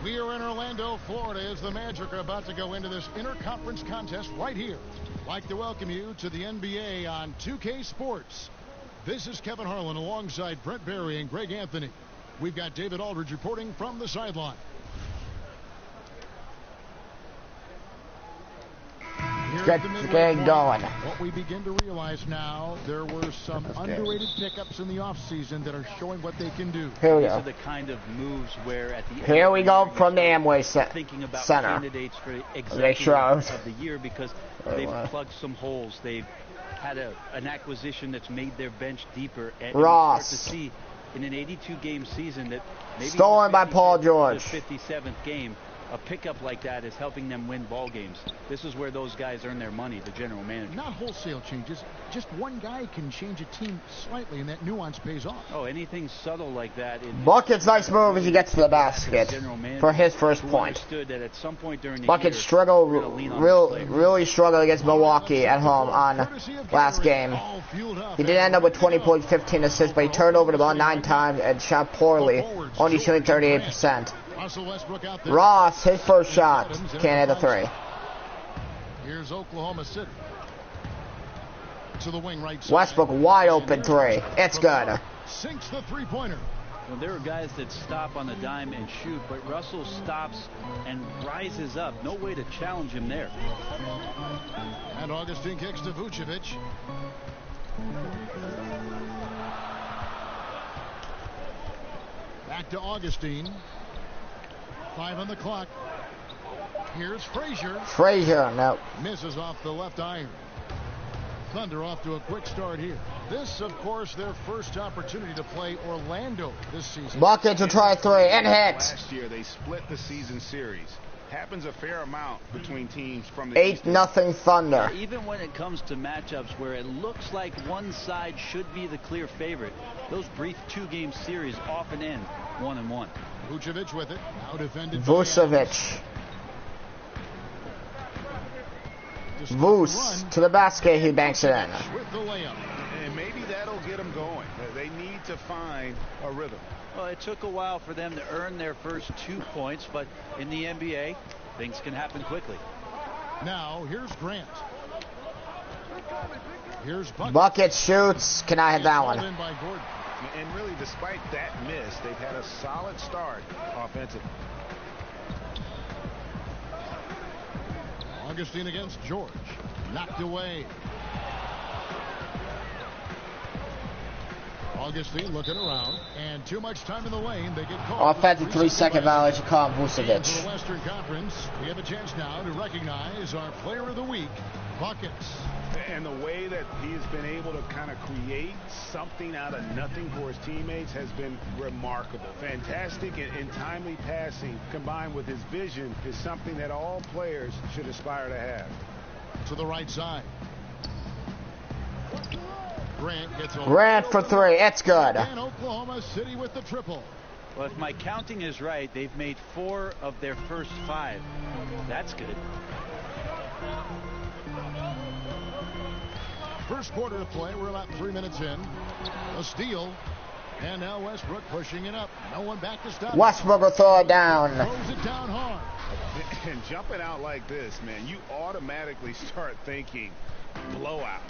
S9: We are in Orlando, Florida, as the Magic are about to go into this interconference contest right here. I'd like to welcome you to the NBA on 2K Sports. This is Kevin Harlan alongside Brent Barry and Greg Anthony. We've got David Aldridge reporting from the sideline.
S1: Get going.
S9: What we begin to realize now, there were some underrated pickups in the offseason that are showing what they can do.
S1: Here we
S14: These
S1: go.
S14: are the kind of moves where at the
S1: Here we go from the Amway
S14: thinking about
S1: Center.
S14: candidates for
S1: Make
S14: executive
S1: sure
S14: of the year because they've
S1: what?
S14: plugged some holes. They've had an acquisition that's made their bench deeper. And
S1: Ross.
S14: you start to see in an 82-game season that maybe
S1: Stolen by Paul George.
S14: the 57th game a pickup like that is helping them win ball games. This is where those guys earn their money, the general manager.
S9: Not wholesale changes. Just one guy can change a team slightly, and that nuance pays off.
S14: Oh, anything subtle like that.
S1: Bucket's nice move as he gets to the basket for his first point.
S14: That at some point during the
S1: Bucket really struggled against Milwaukee at home on last game. He did end up with 20 points, 15 assists, but he turned over the ball 9 times and shot poorly, only shooting 38%. Ross, his first shot, can't hit a 3.
S9: Here's Oklahoma City. To the wing right side.
S1: Westbrook wide open 3. It's good.
S9: Sinks the three-pointer.
S14: Well, there are guys that stop on the dime and shoot, but Russell stops and rises up. No way to challenge him there.
S9: And Augustine kicks to Vucevic. Back to Augustine. 5 on the clock. Here's Frazier.
S1: Frazier, no.
S9: Misses off the left iron. Thunder off to a quick start here. This, of course, their first opportunity to play Orlando this season.
S1: Bucket to try 3 and hit.
S11: Last year they split the season series. Happens a fair amount between teams from the
S1: 8-0 Thunder.
S14: Even when it comes to matchups where it looks like one side should be the clear favorite, those brief 2-game series often end 1-1.
S9: Vucevic with it. Now defended.
S1: Vucevic. Vuce to the basket. He banks it in.
S9: With the layup.
S11: And maybe that'll get them going. They need to find a rhythm.
S14: Well, it took a while for them to earn their first 2 points, but in the NBA, things can happen quickly.
S9: Now, here's Grant. Here's
S1: Bucket shoots. Cannot hit that one.
S11: And really, despite that miss, they've had a solid start offensively.
S9: Augustine against George. Knocked away. Augustine looking around, and too much time in the lane. They get caught.
S1: Offensive 3-second violation call on Vucevic.
S9: For the Western Conference, we have a chance now to recognize our Player of the Week, Buckets.
S11: And the way that he has been able to kind of create something out of nothing for his teammates has been remarkable. Fantastic and timely passing combined with his vision is something that all players should aspire to have.
S9: To the right side.
S1: Grant for 3. It's good.
S9: And Oklahoma City with the triple.
S14: Well, if my counting is right, they've made 4 of their first 5. That's good.
S9: First quarter of play. We're about 3 minutes in. A steal. And now Westbrook pushing it up. No one back to stop.
S1: Westbrook will throw it down.
S9: Throws it down hard.
S11: And jumping out like this, man, you automatically start thinking blowout.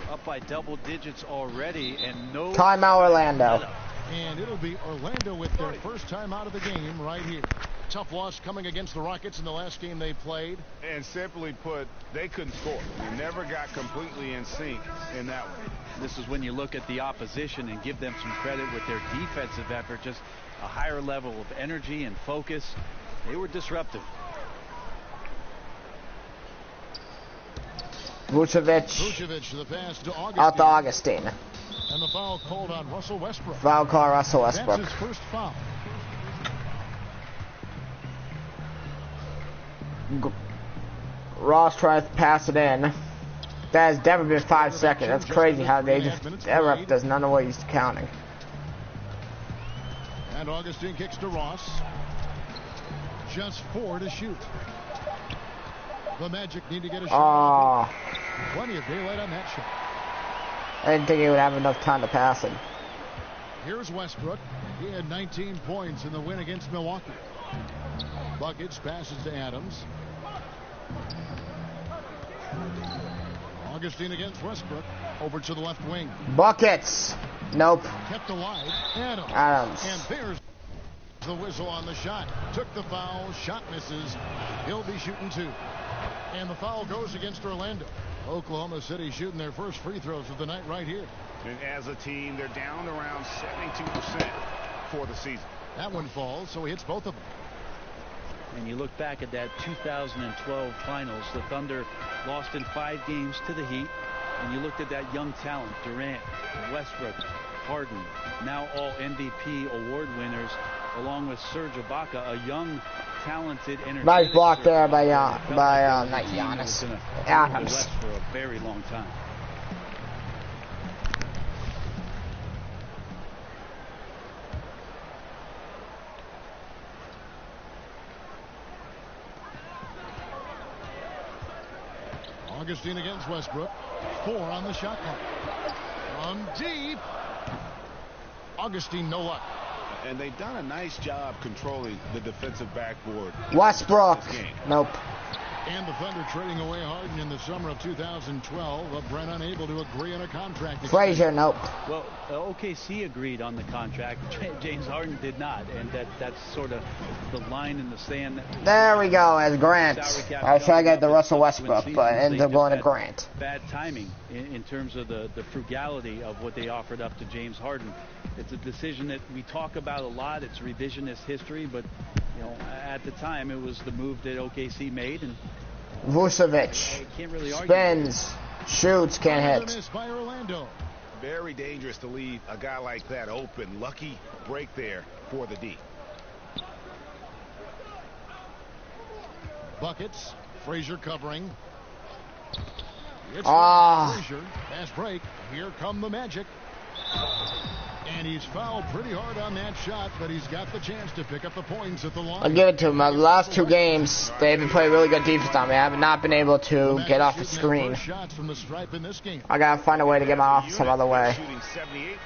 S14: Up by double digits already, and no
S1: timeout Orlando.
S9: And it'll be Orlando with their first time out of the game right here. Tough loss coming against the Rockets in the last game they played.
S11: And simply put, they couldn't score. They never got completely in sync in that one.
S14: This is when you look at the opposition and give them some credit with their defensive effort, just a higher level of energy and focus. They were disruptive.
S1: Vucevic
S9: the pass to Augustine.
S1: Out to Augustine.
S9: And the foul called on Russell Westbrook.
S1: Foul call Russell Westbrook.
S9: That's his first foul.
S1: Ross tries to pass it in. That has never been 5 seconds. That's crazy how they just, that ref does not know what he's counting.
S9: And Augustine kicks to Ross. Just 4 to shoot. The Magic need to get a shot. Plenty of daylight on that shot.
S1: I didn't think he would have enough time to pass it.
S9: Here's Westbrook. He had 19 points in the win against Milwaukee. Buckets passes to Adams. Augustine against Westbrook. Over to the left wing.
S1: Buckets. Nope.
S9: Kept alive.
S1: Adams.
S9: And there's the whistle on the shot. Took the foul. Shot misses. He'll be shooting 2. And the foul goes against Orlando. Oklahoma City shooting their first free throws of the night right here.
S11: And as a team, they're down around 72% for the season.
S9: That one falls, so he hits both of them.
S14: And you look back at that 2012 finals, the Thunder lost in 5 games to the Heat. And you looked at that young talent, Durant, Westbrook, Harden, now all MVP award winners. along with Serge Ibaka, a young, talented, energetic.
S1: Nice block there by not
S14: Giannis.
S1: Adams.
S14: For a very long time.
S9: Augustine against Westbrook. 4 on the shot clock. From deep. Augustine, no luck.
S11: And they've done a nice job controlling the defensive backboard.
S1: Westbrook. Nope.
S9: And the Thunder trading away Harden in the summer of 2012. But Brent unable to agree on a contract.
S1: Frazier, nope.
S14: Well, OKC agreed on the contract. James Harden did not. And that's sort of the line in the sand.
S1: There we go, as Grant. I was trying to get the Russell Westbrook, but ended up going to Grant.
S14: Bad timing in terms of the frugality of what they offered up to James Harden. It's a decision that we talk about a lot. It's revisionist history, but you know, at the time, it was the move that OKC made. And
S1: Vucevic
S14: really
S1: spins, shoots, can't hit.
S9: By Orlando.
S11: Very dangerous to leave a guy like that open. Lucky break there for the D.
S9: Buckets. Frazier covering. It's Frazier. Fast break. Here come the Magic. And he's fouled pretty hard on that shot, but he's got the chance to pick up the points at the line.
S1: I'll give it to him. The last 2 games, they've been playing really good defense on me. I have not been able to get off the screen. I gotta find a way to get my offense some other way.
S11: Shooting 78%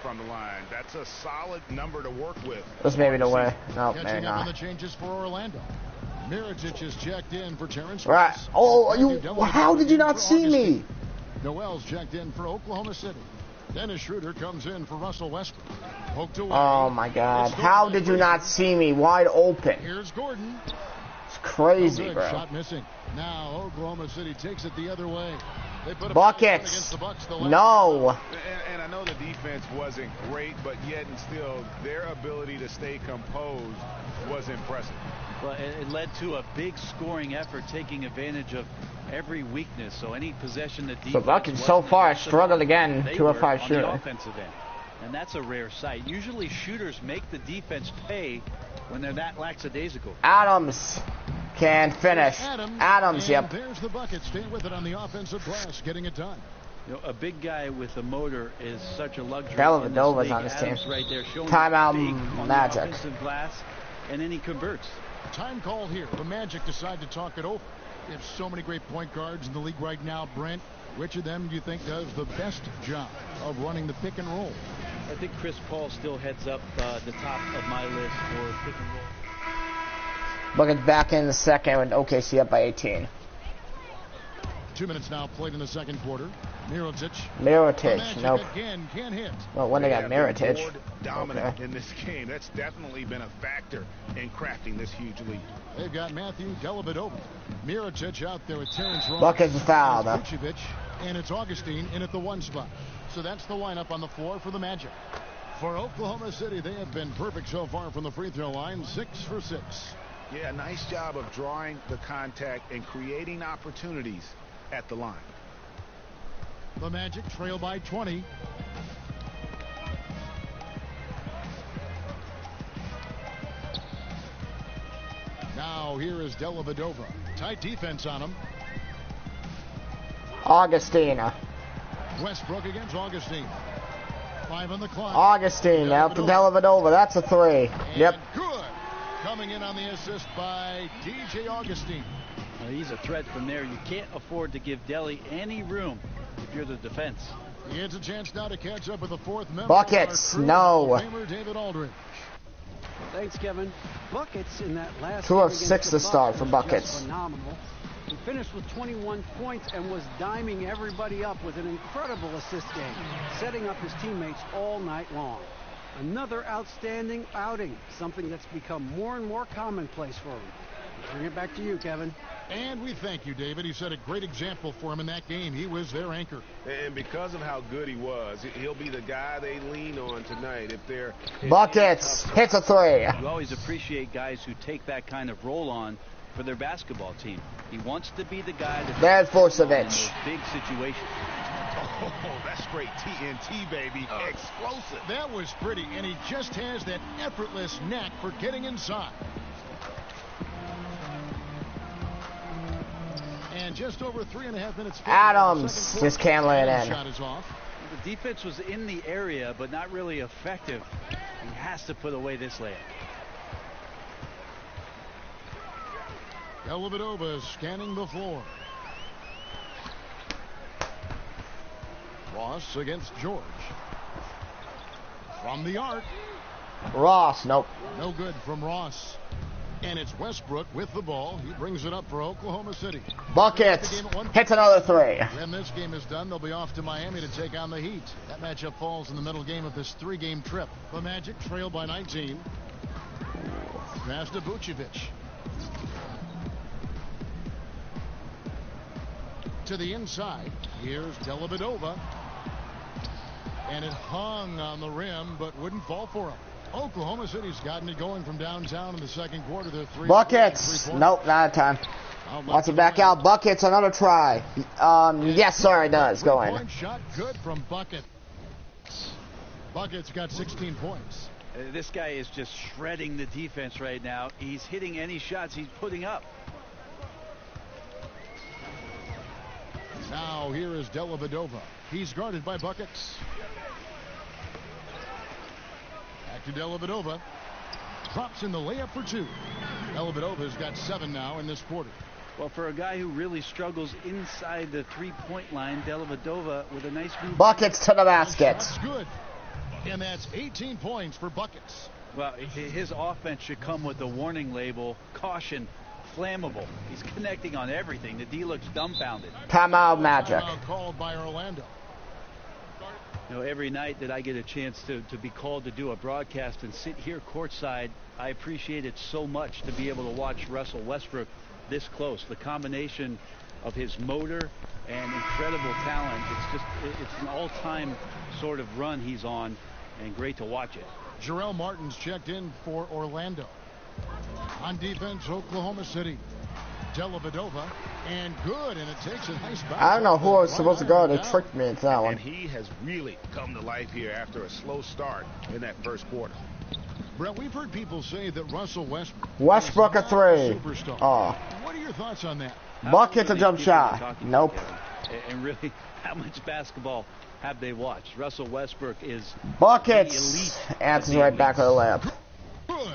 S11: from the line. That's a solid number to work with.
S1: This may be the way. No, maybe
S9: Catching up on
S1: not.
S9: the changes for Orlando. Mirotic is checked in for Terrence
S1: Right.
S9: Ross.
S1: Oh, how did you not see me?
S9: Noel's checked in for Oklahoma City. Dennis Schroeder comes in for Russell Westbrook. Poked away.
S1: Oh my God! How did you not see me wide open?
S9: Here's Gordon.
S1: It's crazy,
S9: No good.
S1: bro.
S9: Shot missing. Now Oklahoma City takes it the other way. They put a
S1: Buckets.
S9: against the Bucks the last
S1: No.
S11: And I know the defense wasn't great, but yet and still, their ability to stay composed was impressive.
S14: Well, it led to a big scoring effort, taking advantage of every weakness. So any possession that
S1: So Buckets so far struggled again. 2 of 5
S14: on
S1: shooting.
S14: the offensive end, and that's a rare sight. Usually shooters make the defense pay when they're that lackadaisical.
S1: Adams can finish. Adams, yep.
S9: There's the bucket. Staying with it on the offensive glass, getting it done.
S14: You know, a big guy with a motor is such a luxury.
S1: Dellavedova's on this team.
S14: Right there, showing
S1: Timeout
S14: big on
S1: Magic.
S14: the offensive glass, and then he converts.
S9: Time call here. The Magic decide to talk it over. We have so many great point guards in the league right now, Brent. Which of them do you think does the best job of running the pick and roll?
S14: I think Chris Paul still heads up the top of my list for pick and roll.
S1: Buckets back in the second with OKC up by 18.
S9: 2 minutes now played in the second quarter. Mirotic.
S1: Mirotic, nope.
S9: Again, can't hit.
S1: Well, when they got Mirotic.
S11: Board dominant in this game. That's definitely been a factor in crafting this huge lead.
S9: They've got Matthew Dellavedova. Mirotic out there with Terrence Ross.
S1: Buckets fouled.
S9: Vucevic, and it's Augustine in at the 1 spot. So that's the lineup on the floor for the Magic. For Oklahoma City, they have been perfect so far from the free throw line, 6 for 6.
S11: Yeah, nice job of drawing the contact and creating opportunities at the line.
S9: The Magic trail by 20. Now here is Dellavedova. Tight defense on him.
S1: Augustine.
S9: Westbrook against Augustine. 5 on the clock.
S1: Augustine out to Dellavedova. That's a 3. Yep.
S9: Good. Coming in on the assist by DJ Augustine.
S14: He's a threat from there. You can't afford to give Delly any room if you're the defense.
S9: He has a chance now to catch up with the 4th member.
S1: Buckets, no.
S9: David Aldridge.
S12: Thanks, Kevin. Buckets in that last
S1: 2 of 6 to start for Buckets.
S12: Phenomenal. He finished with 21 points and was diming everybody up with an incredible assist game, setting up his teammates all night long. Another outstanding outing, something that's become more and more commonplace for him. Bring it back to you, Kevin.
S9: And we thank you, David. He set a great example for him in that game. He was their anchor.
S13: And because of how good he was, he'll be the guy they lean on tonight. If they're
S1: Buckets hits a 3.
S14: You always appreciate guys who take that kind of role on for their basketball team. He wants to be the guy that
S1: There's Vucevic.
S14: in those big situations.
S11: Oh, that's straight TNT, baby. Explosive.
S9: That was pretty, and he just has that effortless knack for getting inside. And just over 3.5 minutes.
S1: Adams just can't lay it in.
S9: Shot is off.
S14: The defense was in the area, but not really effective. He has to put away this layup.
S9: Dellavedova scanning the floor. Ross against George. From the arc.
S1: Ross, nope.
S9: No good from Ross. And it's Westbrook with the ball. He brings it up for Oklahoma City.
S1: Buckets. Hits another three.
S9: When this game is done, they'll be off to Miami to take on the Heat. That matchup falls in the middle game of this 3-game trip. The Magic trail by 19. Pass to Vucevic. To the inside. Here's Dellavedova. And it hung on the rim, but wouldn't fall for him. Oklahoma City's gotten it going from downtown in the second quarter. They're
S1: Buckets. Nope, not a time. Wants it back out. Buckets. Another try. Yes, sir, it does. Go in.
S9: Shot good from Bucket. Bucket's got 16 points.
S14: This guy is just shredding the defense right now. He's hitting any shots he's putting up.
S9: Now here is Dellavedova. He's guarded by Buckets. Back to Dellavedova. Drops in the layup for two. Dellavedova's got 7 now in this quarter.
S14: Well, for a guy who really struggles inside the three-point line, Dellavedova with a nice move.
S1: Buckets to the basket.
S9: That's good. And that's 18 points for Buckets.
S14: Well, his offense should come with the warning label, caution, flammable. He's connecting on everything. The D looks dumbfounded.
S1: Timeout Magic.
S9: Timeout called by Orlando.
S14: You know, every night that I get a chance to be called to do a broadcast and sit here courtside, I appreciate it so much to be able to watch Russell Westbrook this close. The combination of his motor and incredible talent, it's an all-time sort of run he's on, and great to watch it.
S9: Jarrell Martin's checked in for Orlando. On defense, Oklahoma City. Dellavedova, and good, and it takes a nice bounce.
S1: I don't know who I was supposed to guard. They tricked me into that one.
S11: And he has really come to life here after a slow start in that first quarter.
S9: Brett, we've heard people say that Russell
S1: Westbrook a three.
S9: Superstar.
S1: Oh.
S9: What are your thoughts on that?
S1: Bucket's a jump shot. Nope.
S14: And really, how much basketball have they watched? Russell Westbrook is
S1: Buckets. Answers right back to the layup.
S9: Good.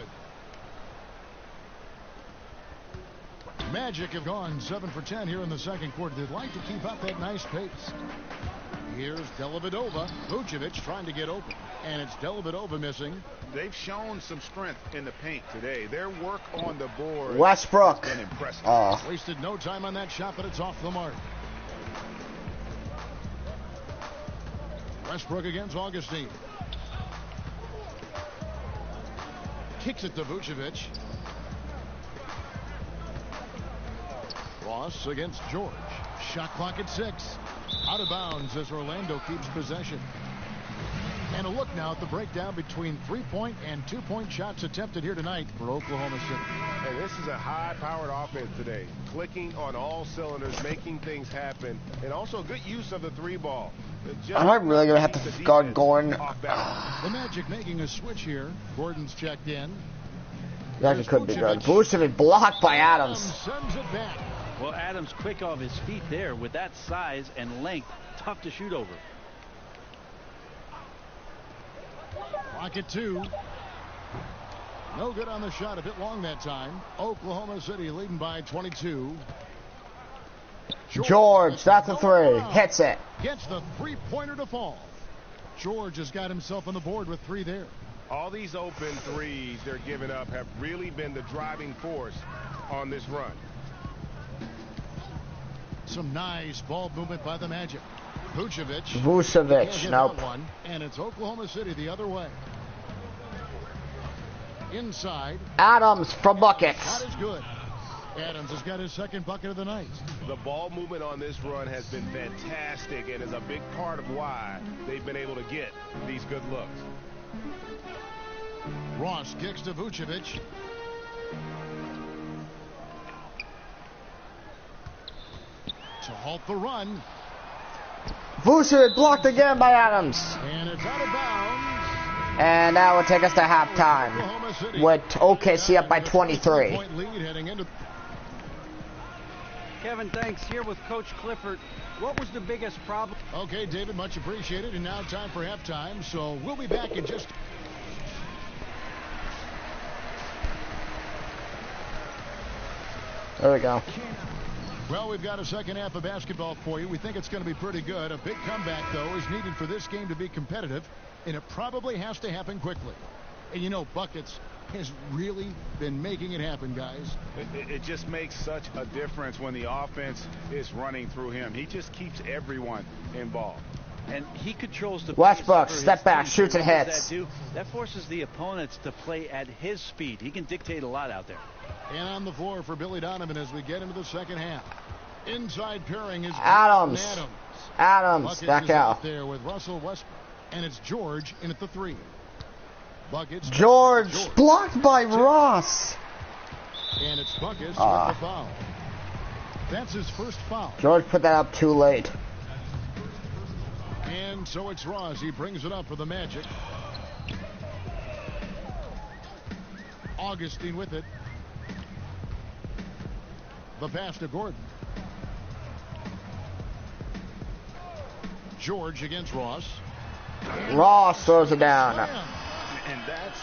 S9: Magic have gone 7 for 10 here in the second quarter. They'd like to keep up that nice pace. Here's Dellavedova. Vucevic trying to get open. And it's Dellavedova missing.
S11: They've shown some strength in the paint today. Their work on the board
S1: Westbrook.
S11: has been impressive.
S9: Wasted no time on that shot, but it's off the mark. Westbrook against Augustine. Kicks it to Vucevic. Ross against George. Shot clock at 6. Out of bounds as Orlando keeps possession. And a look now at the breakdown between 3-point and 2-point shots attempted here tonight for Oklahoma City.
S13: And this is a high-powered offense today. Clicking on all cylinders, making things happen, and also good use of the 3-ball.
S1: I'm really going to have to guard Gordon.
S9: The Magic making a switch here. Gordon's checked in.
S1: That could be good. Vucevic blocked by Adams.
S9: Sends it back.
S14: Well, Adams quick off his feet there with that size and length. Tough to shoot over.
S9: Clock at 2. No good on the shot. A bit long that time. Oklahoma City leading by 22.
S1: George, that's a 3. Hits it.
S9: Gets the 3-pointer to fall. George has got himself on the board with 3 there.
S13: All these open threes they're giving up have really been the driving force on this run.
S9: Some nice ball movement by the Magic.
S1: Vucevic, nope.
S9: And it's Oklahoma City the other way. Inside.
S1: Adams from buckets.
S9: That is good. Adams has got his second bucket of the night.
S13: The ball movement on this run has been fantastic and is a big part of why they've been able to get these good looks.
S9: Ross kicks to Vucevic. To halt the run.
S1: Vucevic blocked again by Adams.
S9: And it's out of bounds.
S1: And that will take us to halftime with OKC up by 23.
S12: Kevin, thanks. Here with Coach Clifford. What was the biggest problem?
S9: Okay, David, much appreciated. And now time for halftime. So we'll be back in just...
S1: There we go.
S9: Well, we've got a second half of basketball for you. We think it's going to be pretty good. A big comeback, though, is needed for this game to be competitive, and it probably has to happen quickly. And, you know, Buckets has really been making it happen, guys.
S11: It just makes such a difference when the offense is running through him. He just keeps everyone involved.
S14: And he controls the
S1: Westbrook,
S14: pace
S1: step back, shoots and hits.
S14: That forces the opponents to play at his speed. He can dictate a lot out there.
S9: And on the floor for Billy Donovan as we get into the second half. Inside pairing is
S1: Adams.
S9: Buckets
S1: back out
S9: there with Russell Westbrook. And it's George in at the 3. Buckets.
S1: George blocked by Ross.
S9: And it's Buckets with the foul. That's his first foul.
S1: George put that up too late.
S9: And so it's Ross. He brings it up for the Magic. Augustine with it. The pass to Gordon. George against Ross.
S1: Ross throws it down.
S11: And that's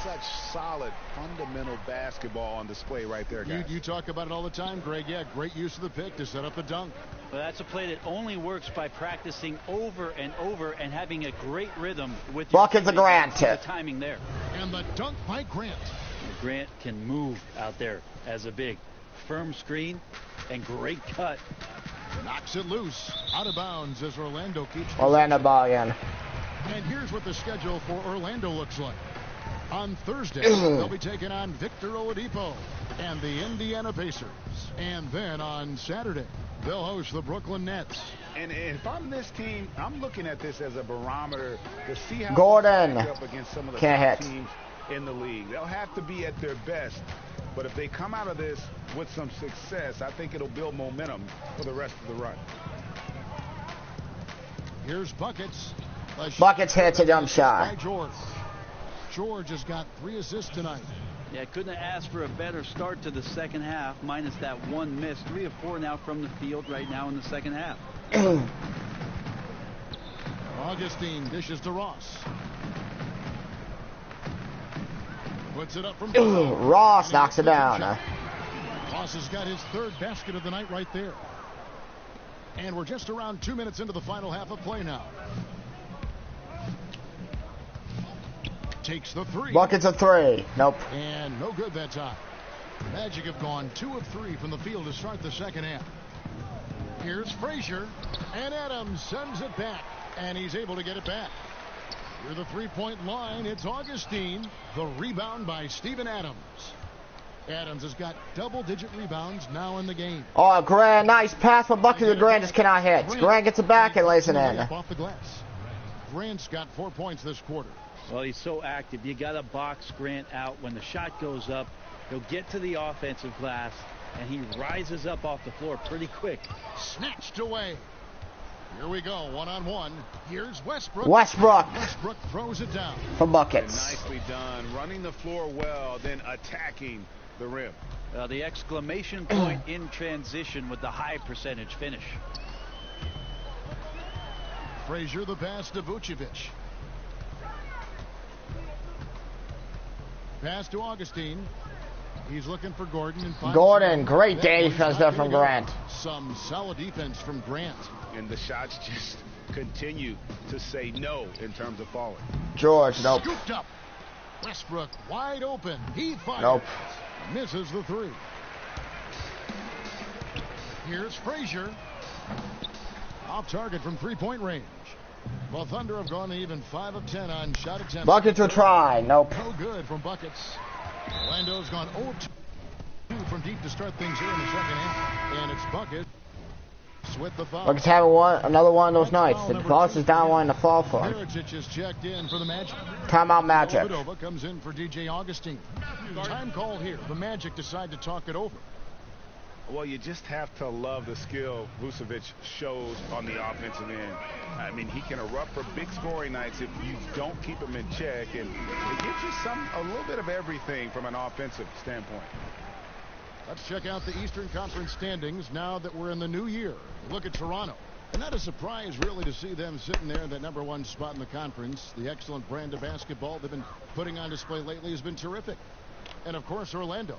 S11: such solid, fundamental basketball on display right there, guys.
S9: You talk about it all the time, Greg. Yeah, great use of the pick to set up the dunk.
S14: But that's a play that only works by practicing over and over and having a great rhythm with
S1: Buckets of Grant.
S14: The timing there.
S9: And the dunk by Grant.
S14: Grant can move out there as a big. Firm screen and great cut.
S9: Knocks it loose. Out of bounds as Orlando keeps...
S1: Orlando ball again.
S9: And here's what the schedule for Orlando looks like. On Thursday, they'll be taking on Victor Oladipo and the Indiana Pacers. And then on Saturday, they'll host the Brooklyn Nets.
S11: And if I'm this team, I'm looking at this as a barometer to see how
S1: Gordon
S11: they up against some of the
S1: can't
S11: top
S1: hit.
S11: teams in the league. They'll have to be at their best. But if they come out of this with some success, I think it'll build momentum for the rest of the run.
S9: Here's Buckets.
S1: Buckets hits a jump shot.
S9: George. George has got 3 assists tonight.
S14: Yeah, couldn't have asked for a better start to the second half, minus that one miss. 3 of 4 now from the field right now in the second half.
S9: Augustine dishes to Ross. Puts it up from
S1: Ross knocks it down.
S9: Ross has got his 3rd basket of the night right there. And we're just around 2 minutes into the final half of play now. Takes the 3.
S1: Buckets of 3. Nope.
S9: And no good that time. The Magic have gone 2 of 3 from the field to start the second half. Here's Frazier. And Adams sends it back. And he's able to get it back. Near the 3-point line, it's Augustine. The rebound by Steven Adams. Adams has got double-digit rebounds now in the game.
S1: Oh, Grant, nice pass from Buckets of Grant, just cannot hit. Grant gets it back and lays it in.
S9: Off the glass. Grant's got 4 points this quarter.
S14: Well, he's so active. You got to box Grant out. When the shot goes up, he'll get to the offensive glass, and he rises up off the floor pretty quick.
S9: Snatched away. Here we go, one-on-one. Here's Westbrook.
S1: Westbrook
S9: throws it down.
S1: For Buckets.
S11: Nicely done. Running the floor well, then attacking the rim.
S14: The exclamation point in transition with the high percentage finish.
S9: Frazier, the pass to Vucevic. Pass to Augustine. He's looking for Gordon. And
S1: Gordon, great defense there from Grant.
S9: Some solid defense from Grant.
S11: And the shots just continue to say no in terms of falling.
S1: George, nope.
S9: Scooped up. Westbrook wide open. He fires.
S1: Nope.
S9: Misses the 3. Here's Frazier. Off target from 3-point range. Well, Thunder have gone even 5 of 10 on shot attempts.
S1: Buckets will try. Nope.
S9: No good from Buckets. Orlando's gone 0-2 from deep to start things here in the second half. And it's Buckets with the foul.
S1: Buckets having another one of those nights. The boss is down one to fall for him.
S9: Mirotic is checked in for the Magic.
S1: Timeout Magic.
S9: Dellavedova comes in for DJ Augustine. Time call here. The Magic decide to talk it over.
S11: Well, you just have to love the skill Vucevic shows on the offensive end. I mean, he can erupt for big scoring nights if you don't keep him in check, and it gives you a little bit of everything from an offensive standpoint.
S9: Let's check out the Eastern Conference standings now that we're in the new year. Look at Toronto. And not a surprise, really, to see them sitting there in that #1 spot in the conference. The excellent brand of basketball they've been putting on display lately has been terrific. And, of course, Orlando.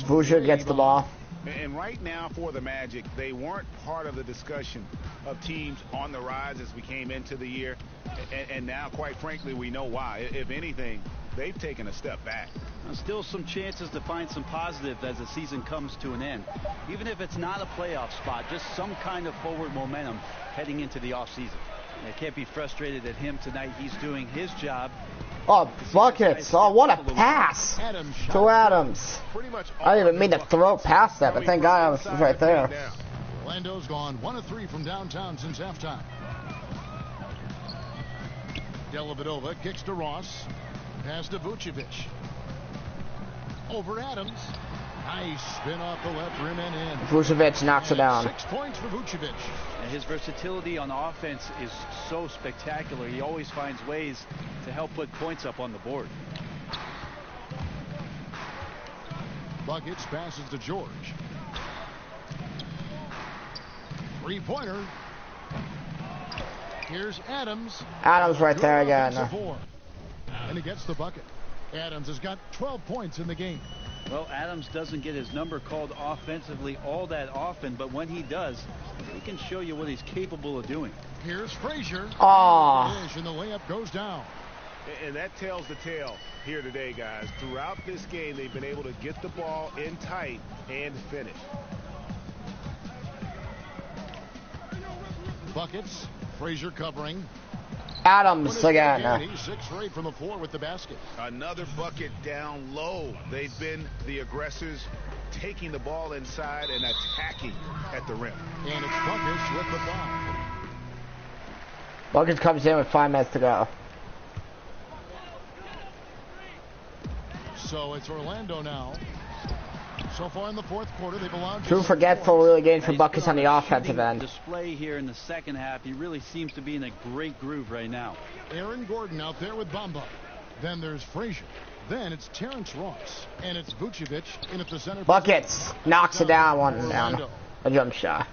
S1: Boucher gets the ball.
S11: And right now for the Magic, they weren't part of the discussion of teams on the rise as we came into the year. And now, quite frankly, we know why. If anything, they've taken a step back.
S14: Still some chances to find some positive as the season comes to an end. Even if it's not a playoff spot, just some kind of forward momentum heading into the offseason. They can't be frustrated at him tonight. He's doing his job.
S1: Oh, buckets. Oh, what a pass to Adams. I didn't even mean to throw past that, but thank God I was right there.
S9: Orlando's gone 1 of 3 from downtown since halftime. Dellavedova kicks to Ross. Pass to Vucevic. Over Adams. Nice spin off the left rim and in.
S1: Vucevic knocks it down.
S9: 6 points for Vucevic.
S14: And his versatility on offense is so spectacular. He always finds ways to help put points up on the board.
S9: Buckets passes to George. 3-pointer. Here's Adams.
S1: Adams right there again.
S9: And he gets the bucket. Adams has got 12 points in the game.
S14: Well, Adams doesn't get his number called offensively all that often, but when he does, he can show you what he's capable of doing.
S9: Here's Frazier.
S1: Oh.
S9: And the layup goes down.
S11: And that tells the tale here today, guys. Throughout this game, they've been able to get the ball in tight and finish.
S9: Buckets. Frazier covering.
S1: Adams again.
S9: He's 6 for 8 from the floor with the basket.
S11: Another bucket down low. They've been the aggressors, taking the ball inside and attacking at the rim.
S9: And it's Buckets with the foul.
S1: Buckets comes in with 5 minutes to go.
S9: So it's Orlando now. So far in the fourth quarter, they've allowed
S1: Too forgetful, really getting for buckets on the offensive end.
S14: Display here in the second half. He really seems to be in a great groove right now.
S9: Aaron Gordon out there with Bamba. Then there's Frazier. Then it's Terrence Ross. And it's Vucevic in at the center.
S1: Buckets knocks it down, one down. A jump shot.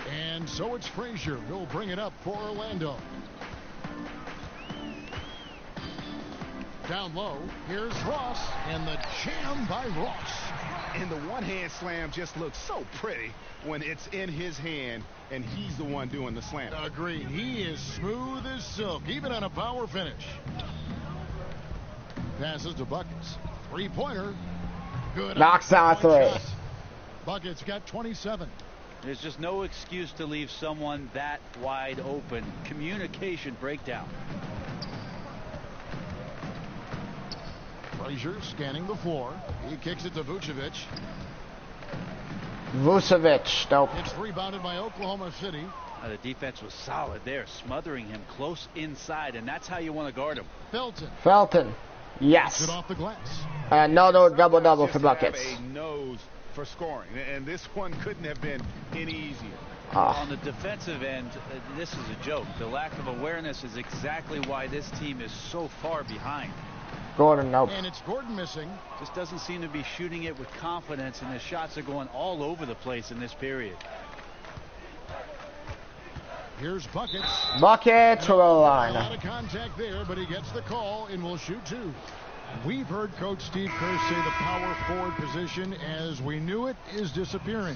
S9: And so it's Frazier. We'll bring it up for Orlando. Down low, here's Ross, and the jam by Ross.
S11: And the one-hand slam just looks so pretty when it's in his hand, and he's the one doing the slam.
S9: Agreed. He is smooth as silk, even on a power finish. Passes to Buckets. 3-pointer. Good.
S1: Knocks down a 3.
S9: Buckets got 27.
S14: There's just no excuse to leave someone that wide open. Communication breakdown.
S9: Frazier scanning the floor. He kicks it to Vucevic.
S1: Vucevic, nope.
S9: It's rebounded by Oklahoma City.
S14: The defense was solid there, smothering him close inside, and that's how you want to guard him.
S1: Felton. Yes.
S9: Off the glass.
S1: No double-double for Buckets.
S11: A nose for scoring, and this one couldn't have been any easier.
S14: On the defensive end, this is a joke. The lack of awareness is exactly why this team is so far behind.
S1: Gordon, nope.
S9: And it's Gordon missing.
S14: Just doesn't seem to be shooting it with confidence, and the shots are going all over the place in this period.
S9: Here's Buckets.
S1: Bucket to the line.
S9: A lot of contact there, but he gets the call and will shoot 2. We've heard Coach Steve Kerr say the power forward position, as we knew it, is disappearing.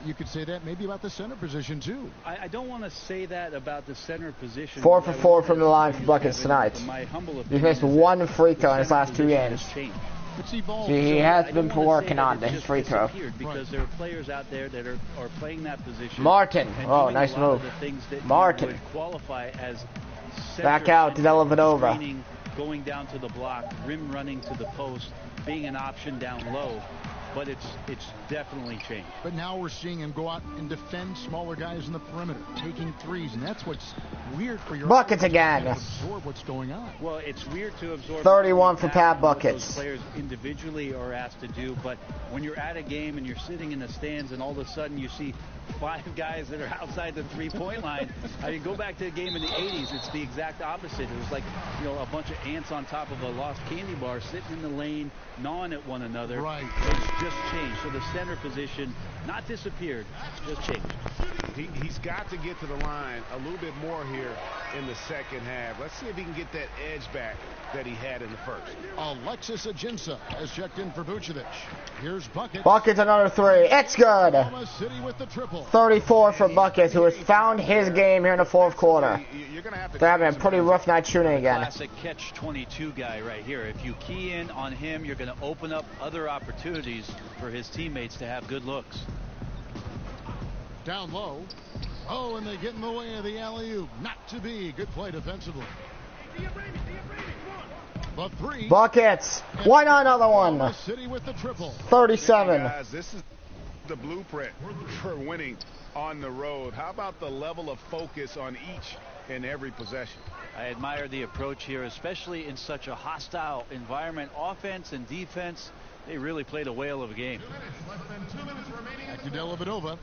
S9: You could say that maybe about the center position, too.
S14: I don't want to say that about the center position.
S1: 4 for 4 from the line for Buckets tonight. He's missed 1 free throw in his last 2 games. He has been working on his free throw.
S14: Because there are players out there that are playing that position.
S1: Martin. Oh, nice move. Martin.
S14: Qualify as
S1: back out to Dellavedova.
S14: Going down to the block, rim running to the post, being an option down low. but it's definitely changed.
S9: But now we're seeing him go out and defend smaller guys in the perimeter, taking threes, and that's what's weird for your
S1: Buckets again.
S9: Absorb what's going on.
S14: Well, it's weird to absorb
S1: 31 for Pat
S14: what
S1: Buckets.
S14: those players individually are asked to do, but when you're at a game and you're sitting in the stands and all of a sudden you see 5 guys that are outside the three-point line. I mean, go back to the game in the 80s. It's the exact opposite. It was like, you know, a bunch of ants on top of a lost candy bar sitting in the lane, gnawing at one another.
S9: Right.
S14: It's just changed. So the center position, not disappeared, just changed.
S11: He's got to get to the line a little bit more here in the second half. Let's see if he can get that edge back that he had in the first.
S9: Alexis Ajinça has checked in for Vucevic. Here's Buckets.
S1: Buckets another 3. It's good.
S9: Oklahoma City with the triple.
S1: 34 for Buckets, who has found his game here in the fourth quarter. They're having a pretty rough night shooting again.
S14: Classic catch-22 guy right here. If you key in on him, you're going to open up other opportunities for his teammates to have good looks.
S9: Down low. Oh, and they get in the way of the alley-oop. Not to be. Good play defensively. The 3.
S1: Buckets. Why not another one?
S9: City with the triple.
S1: 37.
S11: Guys, this is the blueprint for winning on the road. How about the level of focus on each and every possession?
S14: I admire the approach here, especially in such a hostile environment. Offense and defense, they really played a whale of a game.
S9: Back to Dellavedova.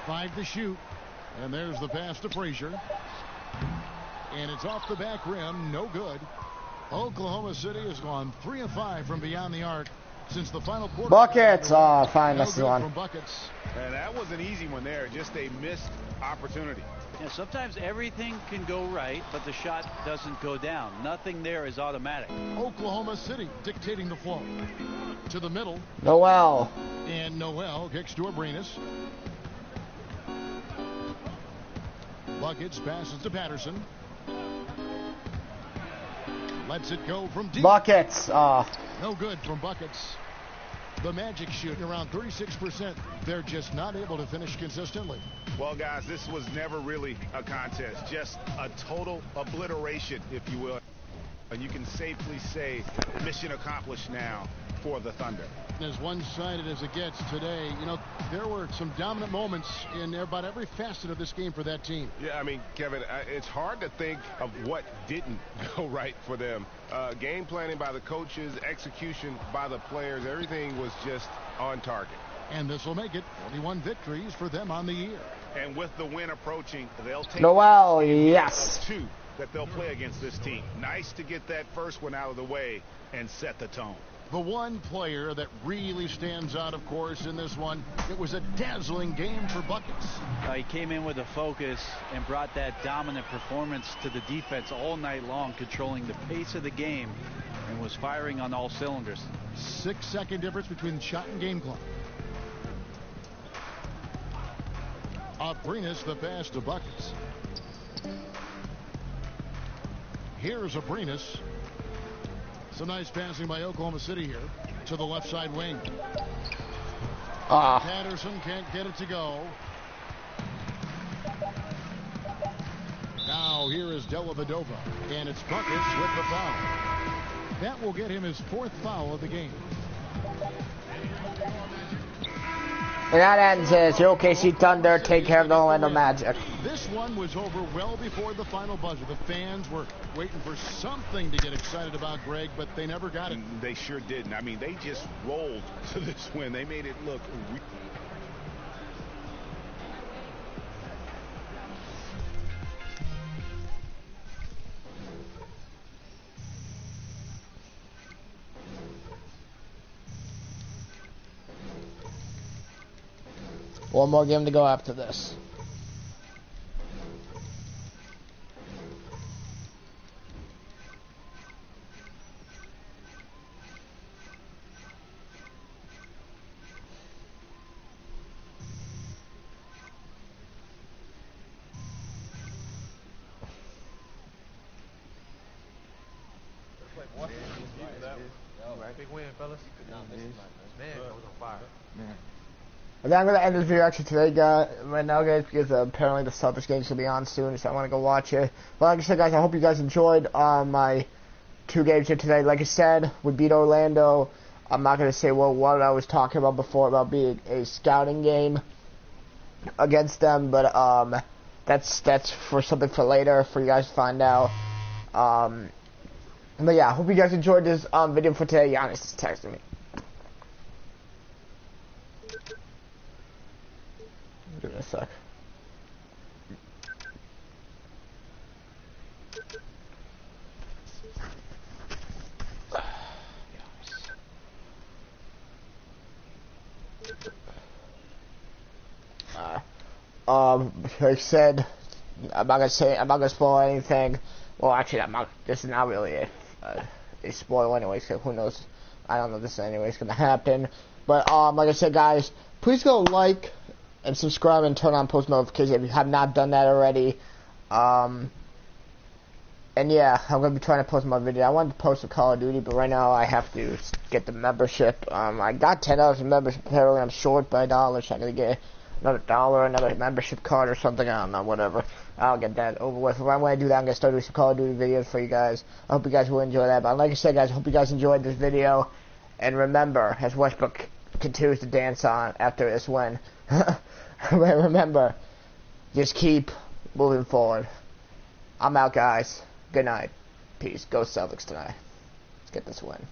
S9: 5 to shoot. And there's the pass to Frazier. And it's off the back rim. No good. Oklahoma City has gone 3 of 5 from beyond the arc since the final quarter.
S1: Buckets. Oh, fine. That's the one.
S9: From Buckets.
S11: And that was an easy one there. Just a missed opportunity.
S14: Yeah, sometimes everything can go right, but the shot doesn't go down. Nothing there is automatic.
S9: Oklahoma City dictating the flow. To the middle.
S1: Noel.
S9: And Noel kicks to Abrinas. Buckets passes to Patterson. Lets it go from deep.
S1: Buckets.
S9: No good from Buckets. The Magic shooting around 36%. They're just not able to finish consistently.
S11: Well, guys, this was never really a contest. Just a total obliteration, if you will. And you can safely say mission accomplished now for the Thunder.
S9: As one-sided as it gets today, you know, there were some dominant moments in about every facet of this game for that team.
S13: Yeah, I mean, Kevin, it's hard to think of what didn't go right for them. Game planning by the coaches, execution by the players, everything was just on target.
S9: And this will make it 41 victories for them on the year.
S11: And with the win approaching, they'll take
S1: Noel, yes.
S11: 2 that they'll play against this team. Nice to get that first one out of the way and set the tone.
S9: The one player that really stands out, of course, in this one, it was a dazzling game for Buckets.
S14: He came in with a focus and brought that dominant performance to the defense all night long, controlling the pace of the game and was firing on all cylinders.
S9: 6-second difference between shot and game clock. Abrinas the pass to Buckets. Here's Abrinas. Some nice passing by Oklahoma City here to the left side wing. Patterson can't get it to go. Now here is Dellavedova, and it's Buckets with the foul. That will get him his 4th foul of the game.
S1: And that ends as the OKC Thunder take care of the Orlando Magic.
S9: This one was over well before the final buzzer. The fans were waiting for something to get excited about, Greg, but they never got it.
S11: They sure didn't. I mean, they just rolled to this win. They made it look
S1: One more game to go after this.
S6: Big win, fellas. Man, I was on fire. Man.
S1: Okay, I'm going to end this video actually today, right now, guys, because apparently the Celtics game should be on soon, so I want to go watch it. But like I said, guys, I hope you guys enjoyed my 2 games here today. Like I said, we beat Orlando. I'm not going to say what I was talking about before about being a scouting game against them, but that's for something for later for you guys to find out. But yeah, I hope you guys enjoyed this video for today. Giannis is texting me. Give me a sec. Like I said, I'm not gonna spoil anything. Well, actually, this is not really a spoil anyways, because who knows? I don't know if this anyways gonna happen. But like I said, guys, please go like and subscribe and turn on post notifications if you have not done that already. And yeah, I'm gonna be trying to post more videos. I wanted to post a Call of Duty, but right now I have to get the membership. I got $10 in membership. Apparently, I'm short by $1, so I'm gonna get another $1, another membership card or something. I don't know, whatever. I'll get that over with. When I do that, I'm gonna start doing some Call of Duty videos for you guys. I hope you guys will enjoy that. But like I said, guys, I hope you guys enjoyed this video. And remember, as Westbrook continues to dance on after this win, remember, just keep moving forward. I'm out, guys. Good night. Peace. Go Celtics tonight. Let's get this win.